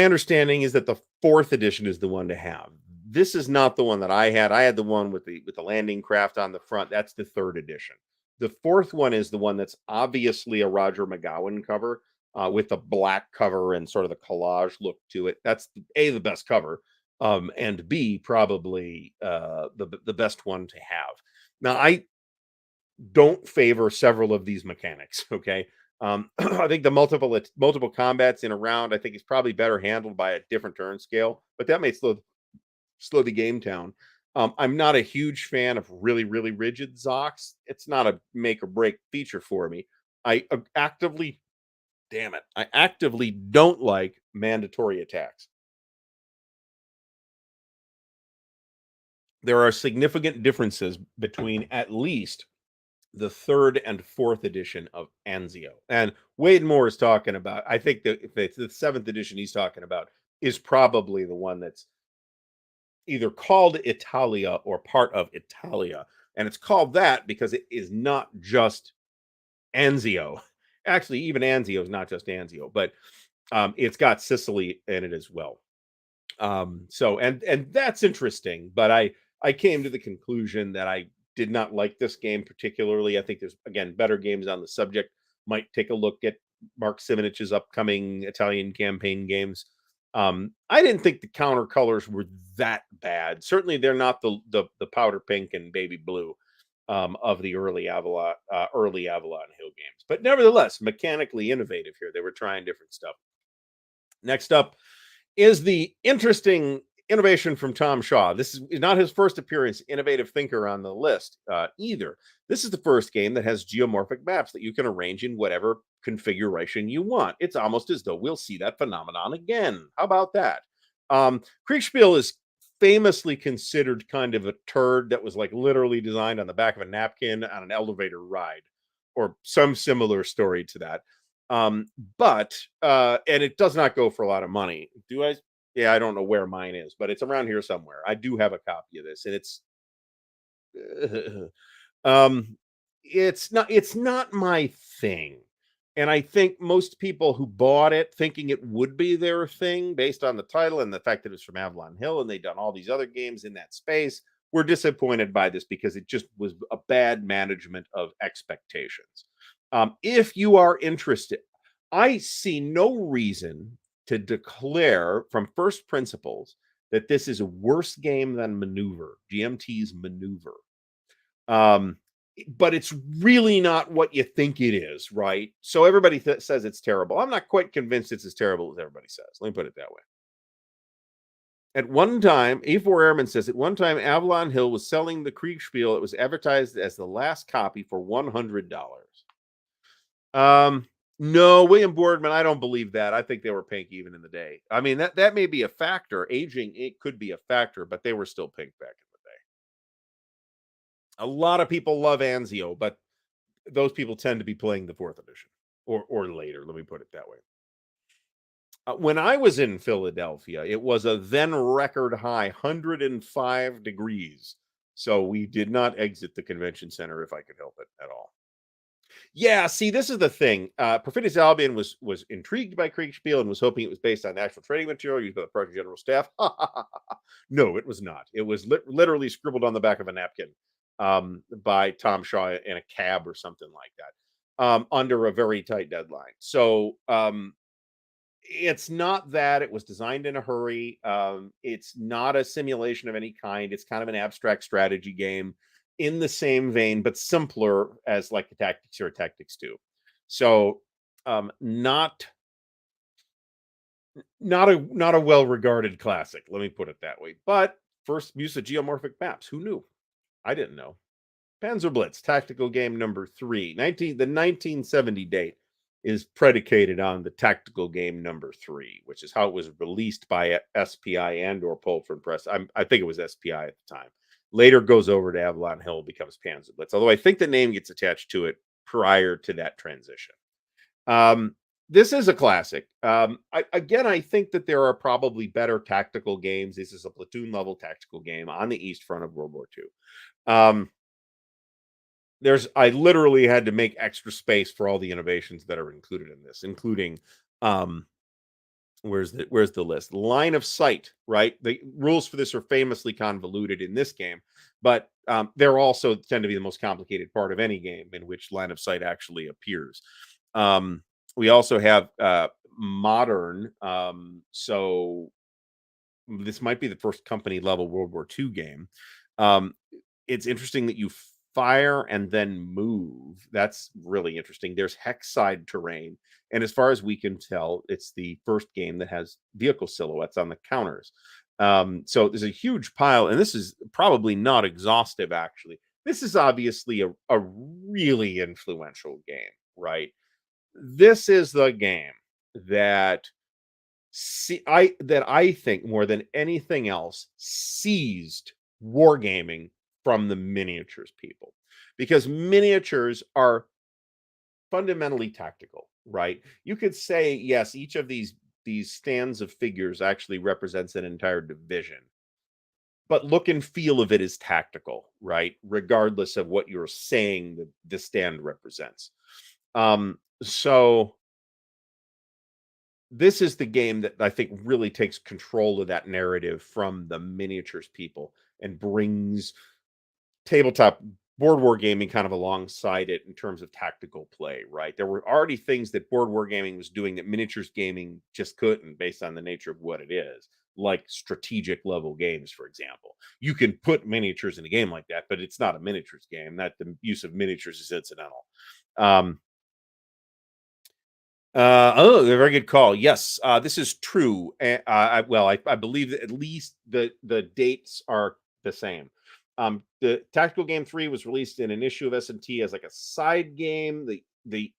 understanding is that the 4th edition is the one to have. This is not the one that I had. I had the one with the landing craft on the front. That's the 3rd edition. The 4th one is the one that's obviously a Roger McGowan cover with the black cover and sort of the collage look to it. That's the best cover, and B, probably the best one to have. Now, I don't favor several of these mechanics. Okay, I think the multiple combats in a round, I think is probably better handled by a different turn scale, but that may slow the game down. I'm not a huge fan of really rigid Zocs. It's not a make or break feature for me. I actively, damn it, I actively don't like mandatory attacks. There are significant differences between at least the 3rd and 4th edition of Anzio. And Wade Moore is talking about, I think that if it's the 7th edition he's talking about is probably the one that's either called Italia or part of Italia. And it's called that because it is not just Anzio. Actually, even Anzio is not just Anzio, but it's got Sicily in it as well. So and that's interesting, but I came to the conclusion that I did not like this game particularly. I think there's again better games on the subject. Might take a look at Mark Simonich's upcoming Italian campaign games. I didn't think the counter colors were that bad. Certainly, they're not the powder pink and baby blue of the early Avalon Hill games. But nevertheless, mechanically innovative here. They were trying different stuff. Next up is the interesting innovation from Tom Shaw. This is not his first appearance, innovative thinker on the list either. This is the first game that has geomorphic maps that you can arrange in whatever configuration you want. It's almost as though we'll see that phenomenon again. How about that? Kriegspiel is famously considered kind of a turd that was like literally designed on the back of a napkin on an elevator ride or some similar story to that. But and it does not go for a lot of money. Do I? Yeah, I don't know where mine is, but it's around here somewhere. I do have a copy of this, and um, it's not my thing. And I think most people who bought it thinking it would be their thing based on the title and the fact that it was from Avalon Hill and they'd done all these other games in that space were disappointed by this because it just was a bad management of expectations. If you are interested, I see no reason to declare from first principles that this is a worse game than Maneuver, GMT's Maneuver. Um, but it's really not what you think it is, right? So everybody says it's terrible. I'm not quite convinced it's as terrible as everybody says. Let me put it that way. At one time, A4 Airman says at one time Avalon Hill was selling the Kriegspiel. It was advertised as the last copy for $100. Um, no, William Boardman, I don't believe that. I think they were pink even in the day. I mean, that may be a factor. Aging, it could be a factor, but they were still pink back in the day. A lot of people love Anzio, but those people tend to be playing the fourth edition or later. Let me put it that way. When I was in Philadelphia, it was a then record high 105 degrees. So we did not exit the convention center if I could help it at all. Yeah, see, this is the thing. Perfidious Albion was intrigued by Kriegspiel and was hoping it was based on actual trading material used by the Prussian General Staff. No, it was not. It was literally scribbled on the back of a napkin by Tom Shaw in a cab or something like that under a very tight deadline. So it's not that. It was designed in a hurry. It's not a simulation of any kind. It's kind of an abstract strategy game in the same vein, but simpler as like the Tactics or Tactics 2. So not not a well-regarded classic, let me put it that way. But first use of geomorphic maps. Who knew? I didn't know. Panzer Blitz, tactical game number 3. The 1970 date is predicated on the tactical game number 3, which is how it was released by SPI and or Poltron Press. I think it was SPI at the time. Later goes over to Avalon Hill, becomes Panzer Blitz. Although I think the name gets attached to it prior to that transition. This is a classic. I think that there are probably better tactical games. This is a platoon level tactical game on the East Front of World War II. I literally had to make extra space for all the innovations that are included in this, including where's the list? Line of sight, right? The rules for this are famously convoluted in this game, but they're also tend to be the most complicated part of any game in which line of sight actually appears. We also have modern, so this might be the first company level World War II game. It's interesting that you fire and then move. That's really interesting. There's hex-side terrain. And as far as we can tell, it's the first game that has vehicle silhouettes on the counters. So there's a huge pile, and this is probably not exhaustive, actually. This is obviously a really influential game, right? This is the game that I think more than anything else seized wargaming from the miniatures people, because miniatures are fundamentally tactical, right? You could say yes, each of these stands of figures actually represents an entire division, but look and feel of it is tactical, right? Regardless of what you're saying that the stand represents. So this is the game that I think really takes control of that narrative from the miniatures people and brings tabletop board war gaming kind of alongside it in terms of tactical play, right? There were already things that board war gaming was doing that miniatures gaming just couldn't based on the nature of what it is, like strategic level games, for example. You can put miniatures in a game like that, but it's not a miniatures game. That the use of miniatures is incidental. A very good call. Yes, this is true. I believe that at least the dates are the same. The Tactical Game 3 was released in an issue of S&T as like a side game. The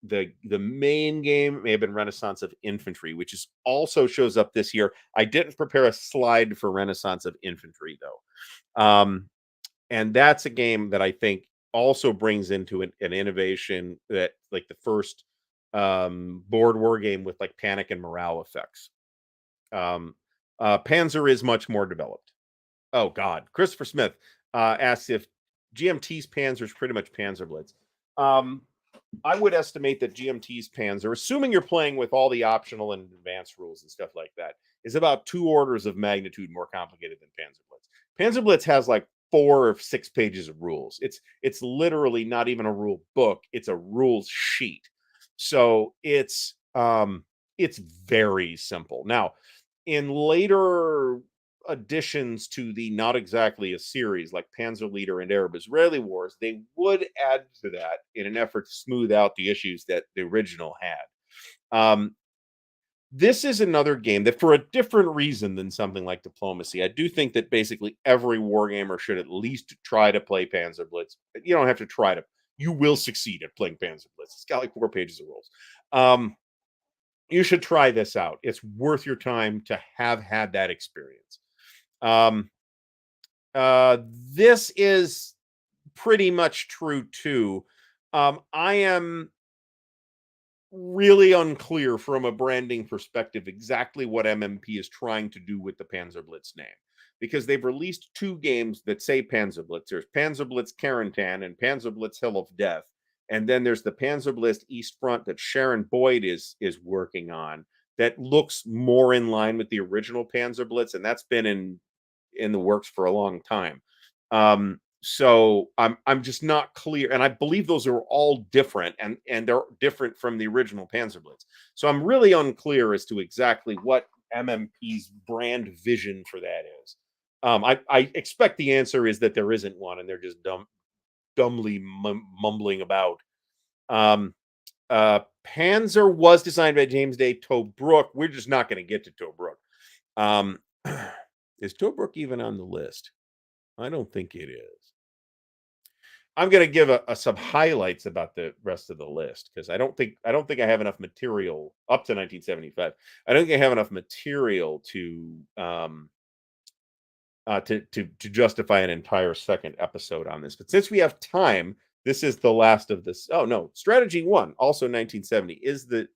main game may have been Renaissance of Infantry, which is also shows up this year. I didn't prepare a slide for Renaissance of Infantry though. And that's a game that I think also brings into an innovation that like the first board war game with like panic and morale effects. Panzer is much more developed. Oh God, Christopher Smith asks if GMT's Panzer is pretty much Panzer Blitz. I would estimate that GMT's Panzer, assuming you're playing with all the optional and advanced rules and stuff like that, is about 2 orders of magnitude more complicated than Panzer Blitz. Panzer Blitz has like 4 or 6 pages of rules. It's literally not even a rule book, it's a rules sheet. So it's very simple. Now, in later additions to the not exactly a series like Panzer Leader and Arab Israeli Wars, they would add to that in an effort to smooth out the issues that the original had. This is another game that, for a different reason than something like Diplomacy, I do think that basically every wargamer should at least try to play Panzer Blitz. You don't have to try to, you will succeed at playing Panzer Blitz. It's got like 4 pages of rules. You should try this out. It's worth your time to have had that experience. Um, this is pretty much true too. I am really unclear from a branding perspective exactly what MMP is trying to do with the Panzer Blitz name, because they've released 2 games that say Panzer Blitz. There's Panzer Blitz Carentan and Panzer Blitz Hill of Death, and then there's the Panzer Blitz East Front that Sharon Boyd is working on that looks more in line with the original Panzer Blitz, and that's been in the works for a long time. So I'm just not clear, and I believe those are all different, and they're different from the original Panzer Blitz. So I'm really unclear as to exactly what MMP's brand vision for that is. I expect the answer is that there isn't one, and they're just dumbly mumbling about. Um, Panzer was designed by James Day Tobruk. We're just not going to get to Tobruk. Um, is Tobruk even on the list? I don't think it is. I'm going to give some highlights about the rest of the list because I don't think I have enough material up to 1975. I don't think I have enough material to justify an entire second episode on this. But since we have time, this is the last of this. Oh no, strategy 1, also 1970, is the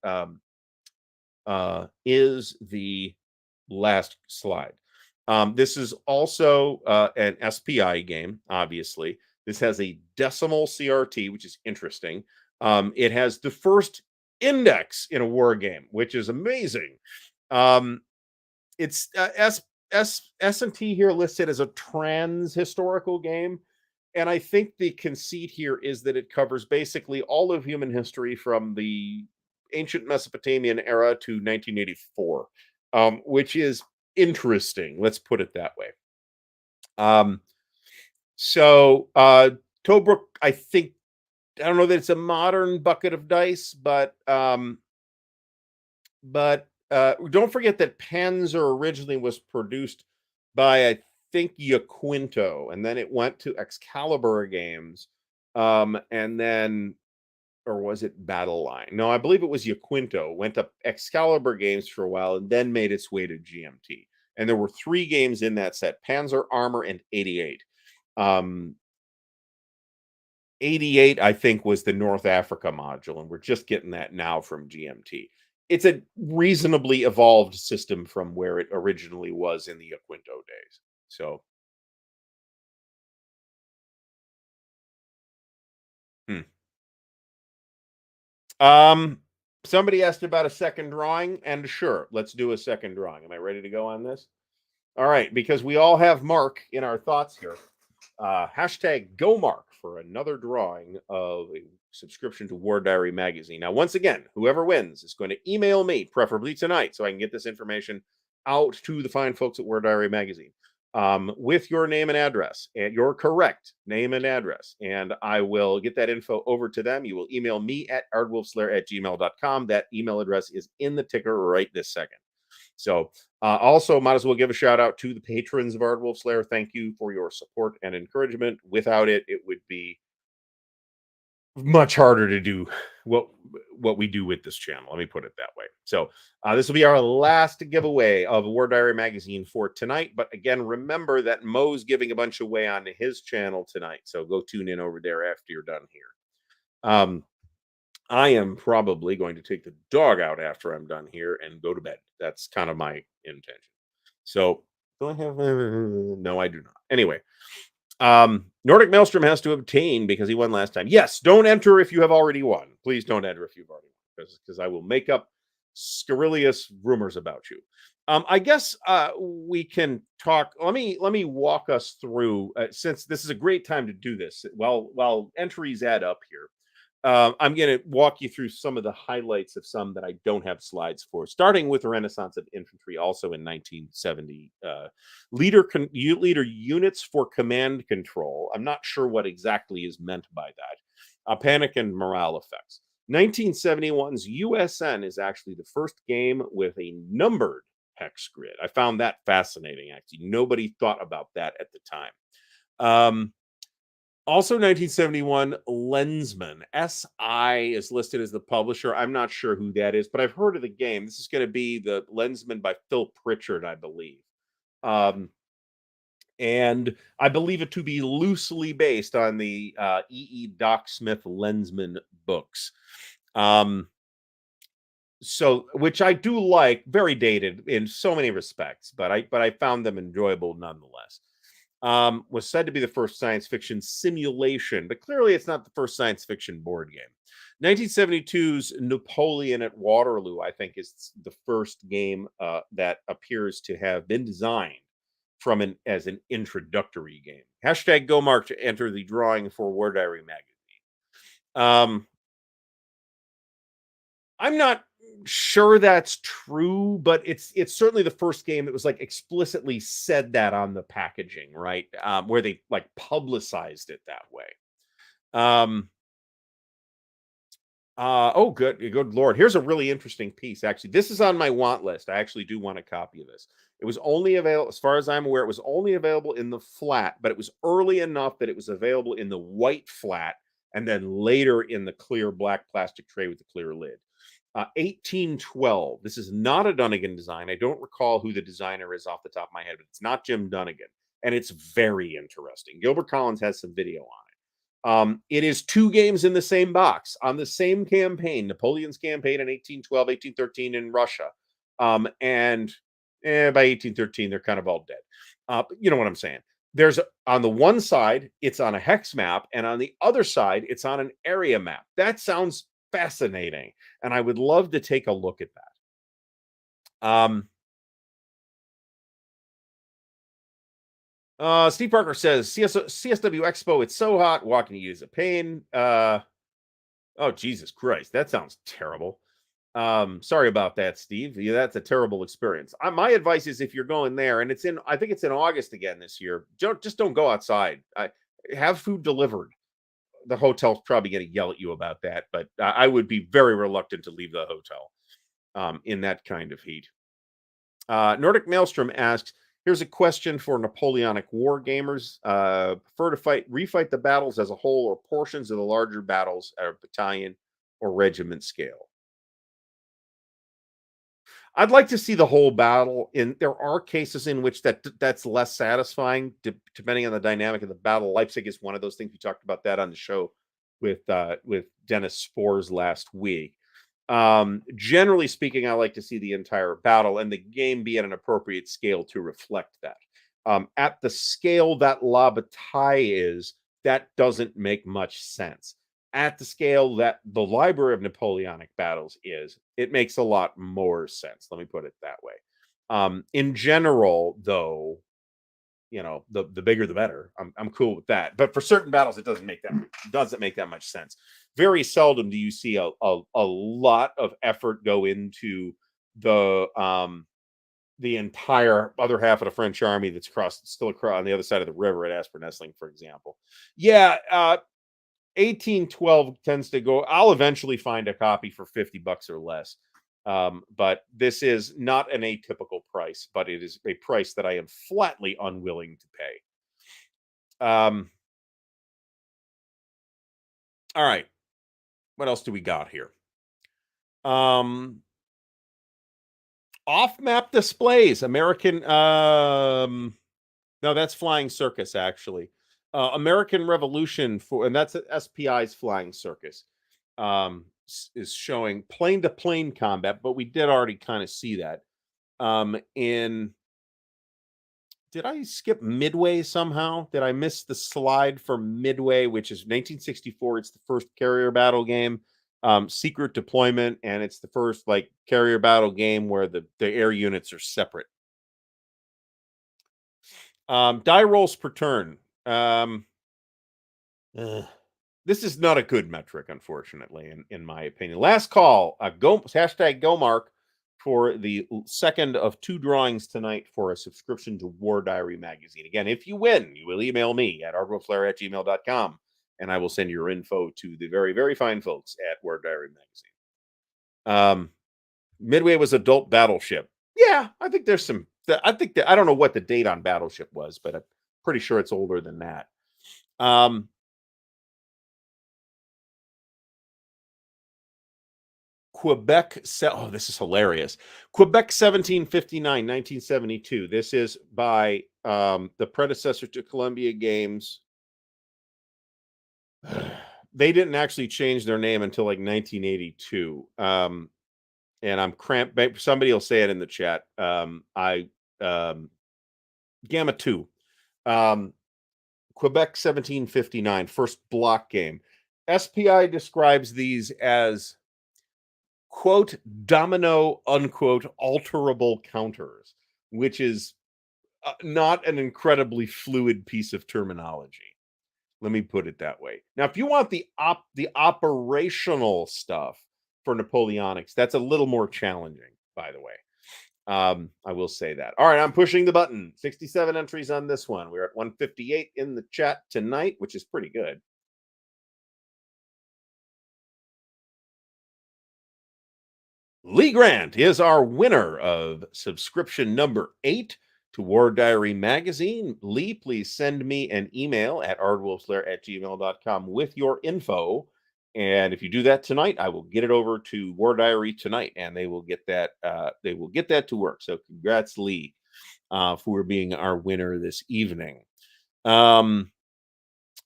last slide. This is also an SPI game, obviously. This has a decimal CRT, which is interesting. It has the first index in a war game, which is amazing. It's S&T here listed as a trans historical game. And I think the conceit here is that it covers basically all of human history from the ancient Mesopotamian era to 1984, which is interesting. Let's put it that way. Um, Tobruk, I don't know that it's a modern bucket of dice, but don't forget that Panzer originally was produced by, I think, Yaquinto, and then it went to Excalibur Games, and then, or was it Battle Line? No, I believe it was Yaquinto. Went to Excalibur Games for a while, and then made its way to GMT. And there were 3 games in that set: Panzer, Armor, and 88. Um, 88, I think, was the North Africa module, and we're just getting that now from GMT. It's a reasonably evolved system from where it originally was in the Aquinto days. So, hmm. um, somebody asked about a second drawing, and sure, let's do a second drawing. Am I ready to go on this? All right, because we all have Mark in our thoughts here. Hashtag go Mark for another drawing of a subscription to War Diary magazine. Now, once again, whoever wins is going to email me, preferably tonight, so I can get this information out to the fine folks at War Diary magazine, with your name and address, and your correct name and address. And I will get that info over to them. You will email me at ardwulfslair@gmail.com. That email address is in the ticker right this second. So, also, might as well give a shout out to the patrons of Ardwulf Slayer. Thank you for your support and encouragement. Without it, it would be much harder to do what we do with this channel. Let me put it that way. So, this will be our last giveaway of War Diary magazine for tonight. But again, remember that Mo's giving a bunch away on his channel tonight. So go tune in over there after you're done here. I am probably going to take the dog out after I'm done here and go to bed. That's kind of my intention. So, do I have? No, I do not. Anyway, Nordic Maelstrom has to obtain because he won last time. Yes, don't enter if you have already won. Please don't enter if you've already won, because I will make up scurrilous rumors about you. I guess we can talk. Let me walk us through, since this is a great time to do this. While entries add up here, I'm going to walk you through some of the highlights of some that I don't have slides for, starting with the Renaissance of Infantry, also in 1970. Leader units for command control. I'm not sure what exactly is meant by that. Panic and morale effects. 1971's USN is actually the first game with a numbered hex grid. I found that fascinating, actually. Nobody thought about that at the time. Also 1971, Lensman. SI is listed as the publisher. I'm not sure who that is, but I've heard of the game. This is going to be the Lensman by Phil Pritchard, I believe. And I believe it to be loosely based on the Doc Smith Lensman books. So, which I do like, very dated in so many respects, but I found them enjoyable nonetheless. Was said to be the first science fiction simulation, but clearly it's not the first science fiction board game. 1972's Napoleon at Waterloo, I think, is the first game that appears to have been designed as an introductory game. Hashtag GoMark to enter the drawing for War Diary magazine. I'm not sure that's true, but it's certainly the first game that was like explicitly said that on the packaging, right? Where they like publicized it that way. Oh, good Lord. Here's a really interesting piece. Actually, this is on my want list. I actually do want a copy of this. It was only available, as far as I'm aware, it was only available in the flat, but it was early enough that it was available in the white flat and then later in the clear black plastic tray with the clear lid. 1812. This is not a Dunnigan design. I don't recall who the designer is off the top of my head, but it's not Jim Dunnigan. And it's very interesting. Gilbert Collins has some video on it. It is two games in the same box on the same campaign, Napoleon's campaign in 1812, 1813 in Russia. And by 1813, they're kind of all dead. You know what I'm saying? There's on the one side, it's on a hex map, and on the other side, it's on an area map. That sounds fascinating, and I would love to take a look at that. Steve Parker says CSW Expo, it's so hot, walking to you is a pain. Oh, Jesus Christ, that sounds terrible. Sorry about that, Steve. Yeah, that's a terrible experience. My advice is, if you're going there, and I think it's in August again this year, just don't go outside. Have food delivered. The hotel's probably going to yell at you about that, but I would be very reluctant to leave the hotel in that kind of heat. Nordic Maelstrom asks, here's a question for Napoleonic war gamers. Prefer to refight the battles as a whole or portions of the larger battles at a battalion or regiment scale? I'd like to see the whole battle. There are cases in which that's less satisfying, depending on the dynamic of the battle. Leipzig is one of those things. We talked about that on the show with Dennis Spores last week. Generally speaking, I like to see the entire battle and the game be at an appropriate scale to reflect that. At the scale that La Bataille is, that doesn't make much sense. At the scale that the Library of Napoleonic Battles is, it makes a lot more sense. Let me put it that way. In general, though, the bigger the better. I'm cool with that. But for certain battles, it doesn't make that much sense. Very seldom do you see a lot of effort go into the entire other half of the French army that's still across on the other side of the river at Aspern-Essling, for example. Yeah, 1812 tends to go. I'll eventually find a copy for $50 or less. But this is not an atypical price, but it is a price that I am flatly unwilling to pay. All right. What else do we got here? Off-map displays. American. No, that's Flying Circus, actually. American Revolution and that's SPI's Flying Circus. Is showing plane-to-plane combat, but we did already kind of see that in Did I skip Midway somehow? Did I miss the slide for Midway, which is 1964? It's the first carrier battle game, secret deployment, and it's the first like carrier battle game where the air units are separate. Die rolls per turn. Ugh. This is not a good metric, unfortunately, in my opinion. Last call, hashtag go mark for the second of two drawings tonight for a subscription to War Diary magazine. Again, if you win, you will email me at ardwulflair@gmail.com and I will send your info to the very, very fine folks at War Diary magazine. Midway was adult battleship. Yeah, I think there's some. I think that I don't know what the date on Battleship was, but I'm pretty sure it's older than that. Um, oh, this is hilarious. Quebec 1759, 1972. This is by the predecessor to Columbia Games. They didn't actually change their name until like 1982. And I'm cramped. Somebody will say it in the chat. Gamma 2. Quebec 1759, first block game. SPI describes these as quote domino unquote alterable counters, which is not an incredibly fluid piece of terminology. Let me put it that way. Now, if you want the operational stuff for Napoleonics, that's a little more challenging, by the way. I will say that. All right, I'm pushing the button. 67 entries on this one. We're at 158 in the chat tonight, which is pretty good. Lee Grant is our winner of subscription number 8 to War Diary magazine. Lee, please send me an email at ardwulflair@gmail.com with your info. And if you do that tonight, I will get it over to War Diary tonight, and they will get that. They will get that to work. So, congrats, Lee, for being our winner this evening.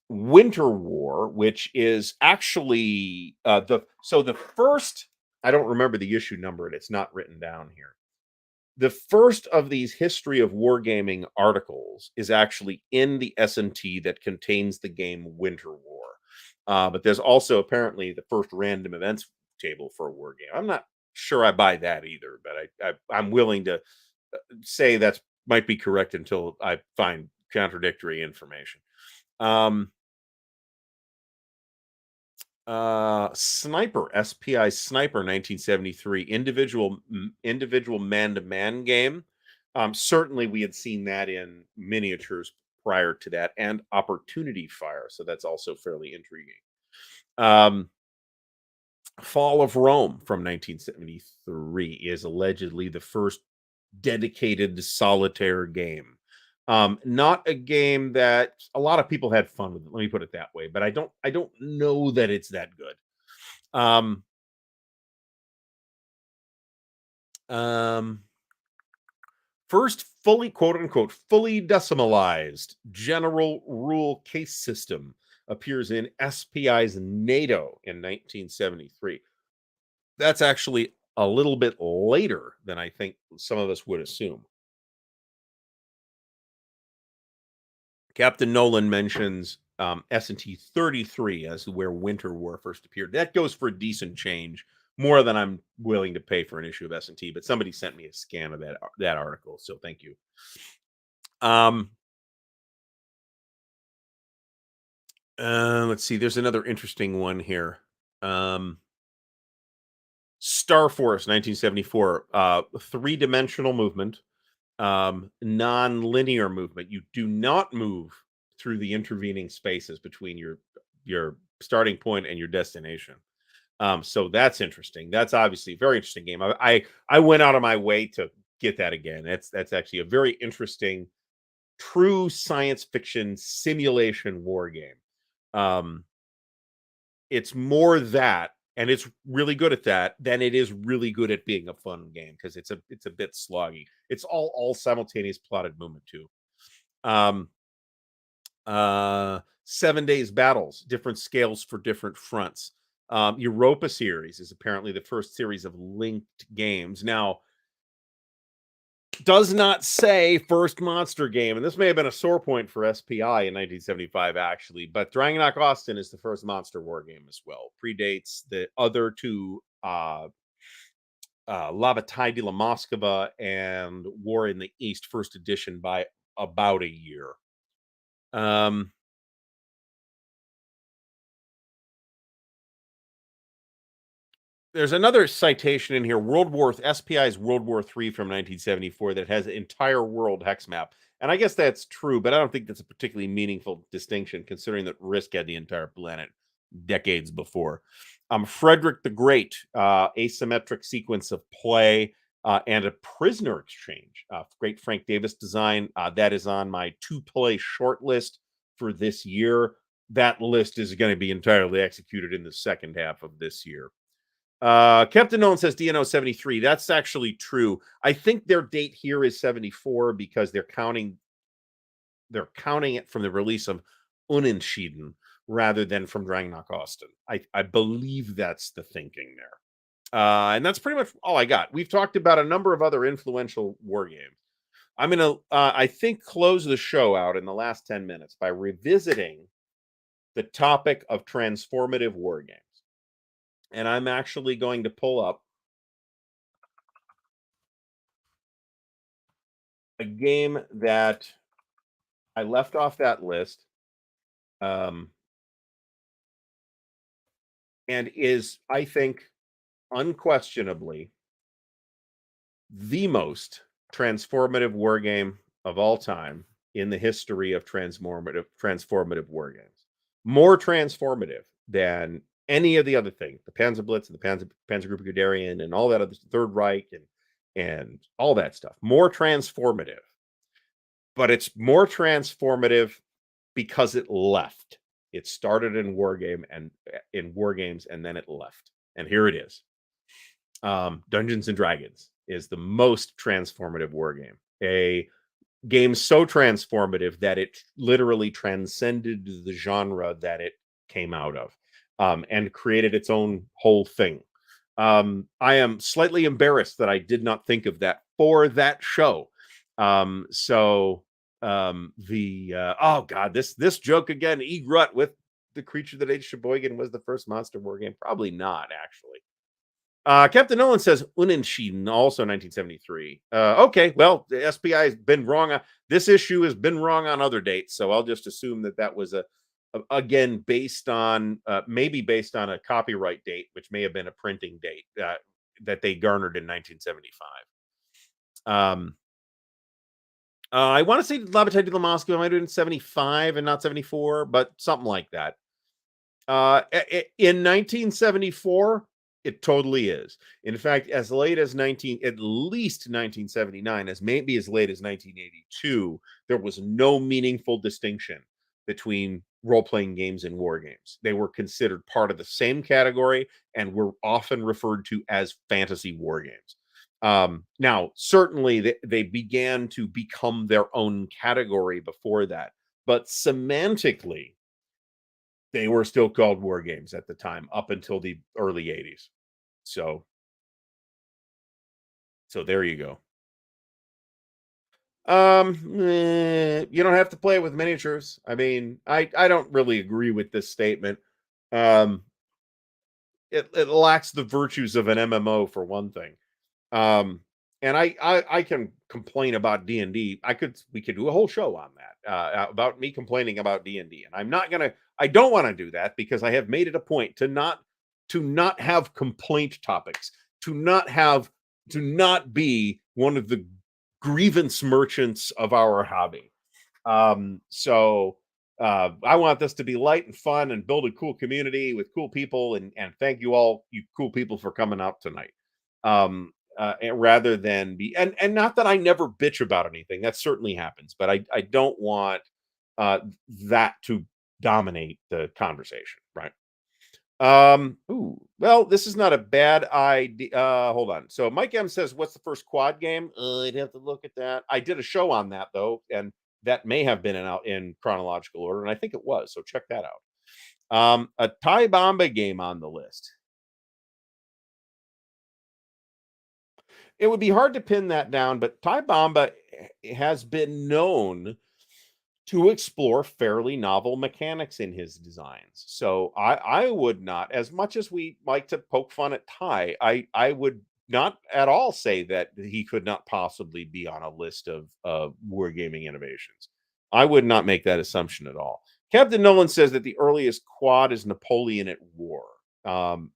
Winter War, which is actually the first. I don't remember the issue number, and it's not written down here. The first of these history of wargaming articles is actually in the S&T that contains the game Winter War. But there's also apparently the first random events table for a war game. I'm not sure I buy that either, but I'm willing to say that might be correct until I find contradictory information. Sniper, SPI Sniper 1973, individual man-to-man game. Certainly we had seen that in miniatures prior to that, and Opportunity Fire, so that's also fairly intriguing. Fall of Rome from 1973 is allegedly the first dedicated solitaire game. Not a game that a lot of people had fun with. Let me put it that way, but I don't know that it's that good. First fully quote unquote fully decimalized general rule case system appears in SPI's NATO in 1973. That's actually a little bit later than I think some of us would assume. Captain Nolan mentions S&T 33 as where Winter War first appeared. That goes for a decent change, more than I'm willing to pay for an issue of S&T. But somebody sent me a scan of that article, so thank you. Let's see. There's another interesting one here. Star Force 1974, three-dimensional movement. Non-linear movement. You do not move through the intervening spaces between your starting point and your destination. So that's interesting. That's obviously a very interesting game. I went out of my way to get that again. That's actually a very interesting, true science fiction simulation war game. It's more that, and it's really good at that, than it is really good at being a fun game because it's a bit sloggy. It's all simultaneous plotted movement too. 7 days battles, different scales for different fronts. Europa series is apparently the first series of linked games. Now, does not say first monster game, and this may have been a sore point for SPI in 1975, actually. But Dragonok Austin is the first monster war game as well. Predates the other two, La Bataille de la Moskva and War in the East first edition by about a year. Um, there's another citation in here, SPI's World War III from 1974 that has entire world hex map. And I guess that's true, but I don't think that's a particularly meaningful distinction considering that Risk had the entire planet decades before. Frederick the Great, asymmetric sequence of play and a prisoner exchange. Great Frank Davis design. That is on my to-play short list for this year. That list is going to be entirely executed in the second half of this year. Captain Nolan says DNO 73. That's actually true. I think their date here is 74 because they're counting it from the release of Unentschieden rather than from Dragonok Austin. I believe that's the thinking there. And that's pretty much all I got. We've talked about a number of other influential war games. I'm going to, I think, close the show out in the last 10 minutes by revisiting the topic of transformative war games. And I'm actually going to pull up a game that I left off that list, and is, I think, unquestionably the most transformative war game of all time in the history of transformative war games. More transformative than any of the other things, the Panzerblitz and the Panzergruppe Guderian and all that other Third Reich and all that stuff. More transformative, but it's more transformative because it left. It started in war games, and then it left. And here it is. Dungeons and Dragons is the most transformative war game. A game so transformative that it literally transcended the genre that it came out of, and created its own whole thing. I am slightly embarrassed that I did not think of that for that show. Oh god, this joke again, Egrut with the creature that ate Sheboygan was the first monster war game. Probably not, actually. Captain Nolan says Unentschieden, also 1973. Okay, well, the SPI has been wrong. This issue has been wrong on other dates, so I'll just assume that was again based on maybe based on a copyright date, which may have been a printing date that they garnered in 1975. I want to say La Bataille de la Moscow might have been 75 and not 74, but something like that. In 1974, it totally is. In fact, as late as at least 1979, as maybe as late as 1982, there was no meaningful distinction between role-playing games and war games. They were considered part of the same category and were often referred to as fantasy war games. Now, certainly they began to become their own category before that, but semantically, they were still called war games at the time, up until the early 80s. So there you go. You don't have to play with miniatures. I mean, I don't really agree with this statement. It lacks the virtues of an MMO for one thing. And I can complain about D&D. We could do a whole show on that about me complaining about D&D, and I don't want to do that because I have made it a point to not have complaint topics, to not be one of the grievance merchants of our hobby. I want this to be light and fun and build a cool community with cool people, and thank you all, you cool people, for coming out tonight. And rather than be, and not that I never bitch about anything, that certainly happens, but I don't want that to dominate the conversation, right? Well, this is not a bad idea. Hold on. So Mike M says, what's the first quad game? I'd have to look at that. I did a show on that though, and that may have been out in chronological order, and I think it was. So check that out. A Thai Bomba game on the list. It would be hard to pin that down, but Ty Bamba has been known to explore fairly novel mechanics in his designs. So I would not, as much as we like to poke fun at Ty, I would not at all say that he could not possibly be on a list of wargaming innovations. I would not make that assumption at all. Captain Nolan says that the earliest quad is Napoleon at War.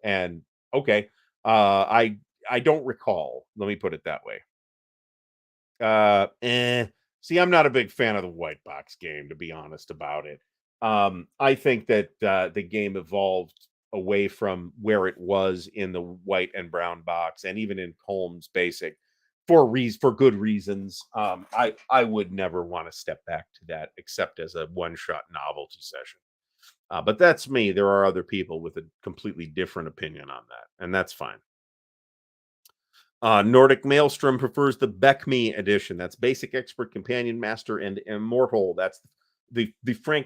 And okay, I don't recall. Let me put it that way. See, I'm not a big fan of the white box game, to be honest about it. I think that the game evolved away from where it was in the white and brown box, and even in Colm's Basic, for good reasons. I would never want to step back to that, except as a one shot novelty session. But that's me. There are other people with a completely different opinion on that, and that's fine. Nordic Maelstrom prefers the Beckme edition. That's Basic, Expert, Companion, Master, and Immortal. That's the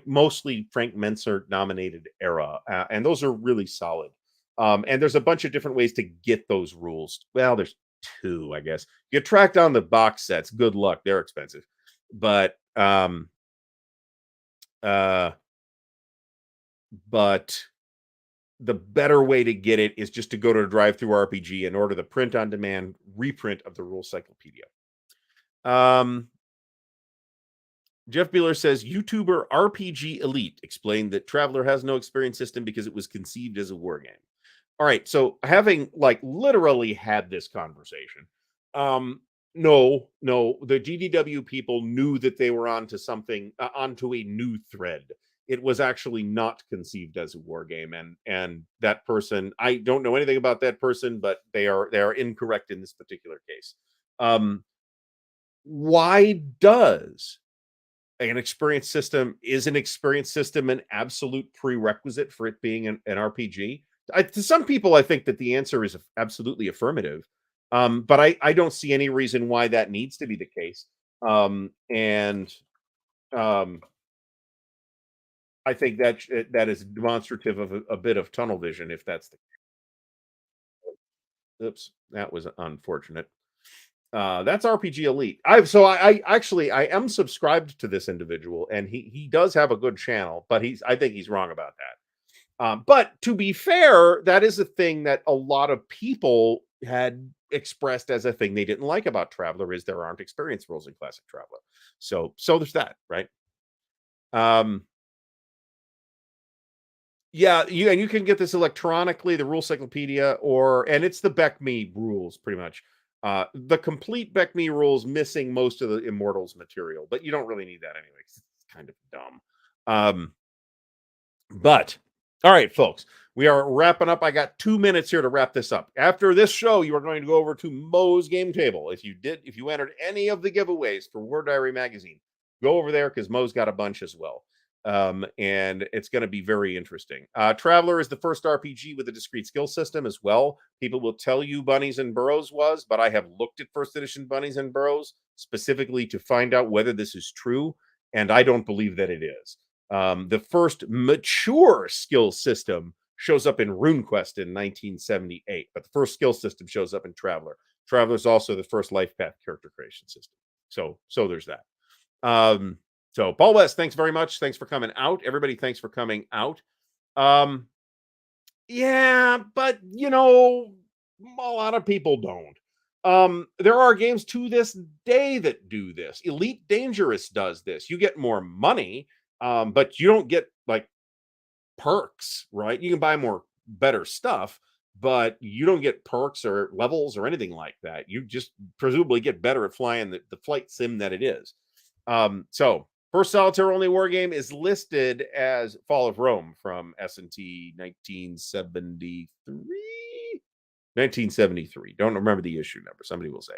mostly Frank Menser nominated era, and those are really solid. And there's a bunch of different ways to get those rules. Well, there's two, I guess. You track down the box sets. Good luck; they're expensive, but uh, but the better way to get it is just to go to Drive Through RPG and order the print on demand reprint of the rule cyclopedia. Um, Jeff Beeler says YouTuber RPG Elite explained that Traveler has no experience system because it was conceived as a war game. All right, so having like literally had this conversation, um, no, the GDW people knew that they were onto something, onto a new thread. It was actually not conceived as a war game, and that person, I don't know anything about that person, but they are incorrect in this particular case. Why does an experience system is an experience system an absolute prerequisite for it being an RPG? To some people, I think that the answer is absolutely affirmative. But I don't see any reason why that needs to be the case. And um, I think that is demonstrative of a bit of tunnel vision, if that's the oops, that was unfortunate. That's RPG Elite. I actually I am subscribed to this individual, and he does have a good channel, but I think he's wrong about that. But to be fair, that is a thing that a lot of people had expressed as a thing they didn't like about Traveler is there aren't experience rules in Classic Traveler. So there's that, right? Um, yeah, you can get this electronically, the rule cyclopedia, and it's the Beckme rules pretty much. The complete Beckme rules missing most of the Immortals material, but you don't really need that anyway. 'Cause it's kind of dumb. Um, but all right, folks, we are wrapping up. I got 2 minutes here to wrap this up. After this show, you are going to go over to Moe's Game Table. If you entered any of the giveaways for War Diary Magazine, go over there because Moe's got a bunch as well. And it's going to be very interesting. Traveler is the first RPG with a discrete skill system as well. People will tell you Bunnies and Burrows was, but I have looked at first edition Bunnies and Burrows specifically to find out whether this is true, and I don't believe that it is. The first mature skill system shows up in RuneQuest in 1978, but the first skill system shows up in Traveler. Traveler is also the first life path character creation system. So there's that. So Paul West, thanks very much. Thanks for coming out. Everybody, thanks for coming out. Um, yeah, but a lot of people don't. There are games to this day that do this. Elite Dangerous does this. You get more money, but you don't get like perks, right? You can buy more better stuff, but you don't get perks or levels or anything like that. You just presumably get better at flying the flight sim that it is. So first solitaire only war game is listed as Fall of Rome from S&T 1973. 1973. Don't remember the issue number. Somebody will say.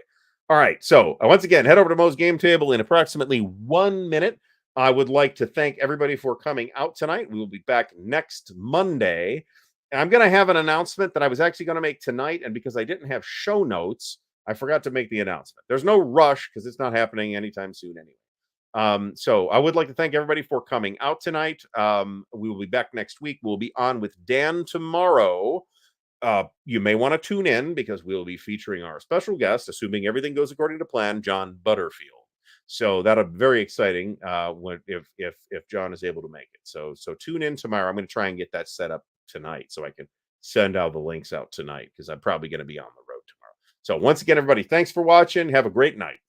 All right. So once again, head over to Moe's Game Table in approximately 1 minute. I would like to thank everybody for coming out tonight. We will be back next Monday. And I'm going to have an announcement that I was actually going to make tonight. And because I didn't have show notes, I forgot to make the announcement. There's no rush because it's not happening anytime soon anyway. So I would like to thank everybody for coming out tonight. We will be back next week. We'll be on with Dan tomorrow. You may want to tune in because we'll be featuring our special guest, assuming everything goes according to plan, John Butterfield. So that'll be very exciting when if John is able to make it. So tune in tomorrow. I'm going to try and get that set up tonight so I can send all the links out tonight because I'm probably going to be on the road tomorrow. So once again, everybody, thanks for watching. Have a great night.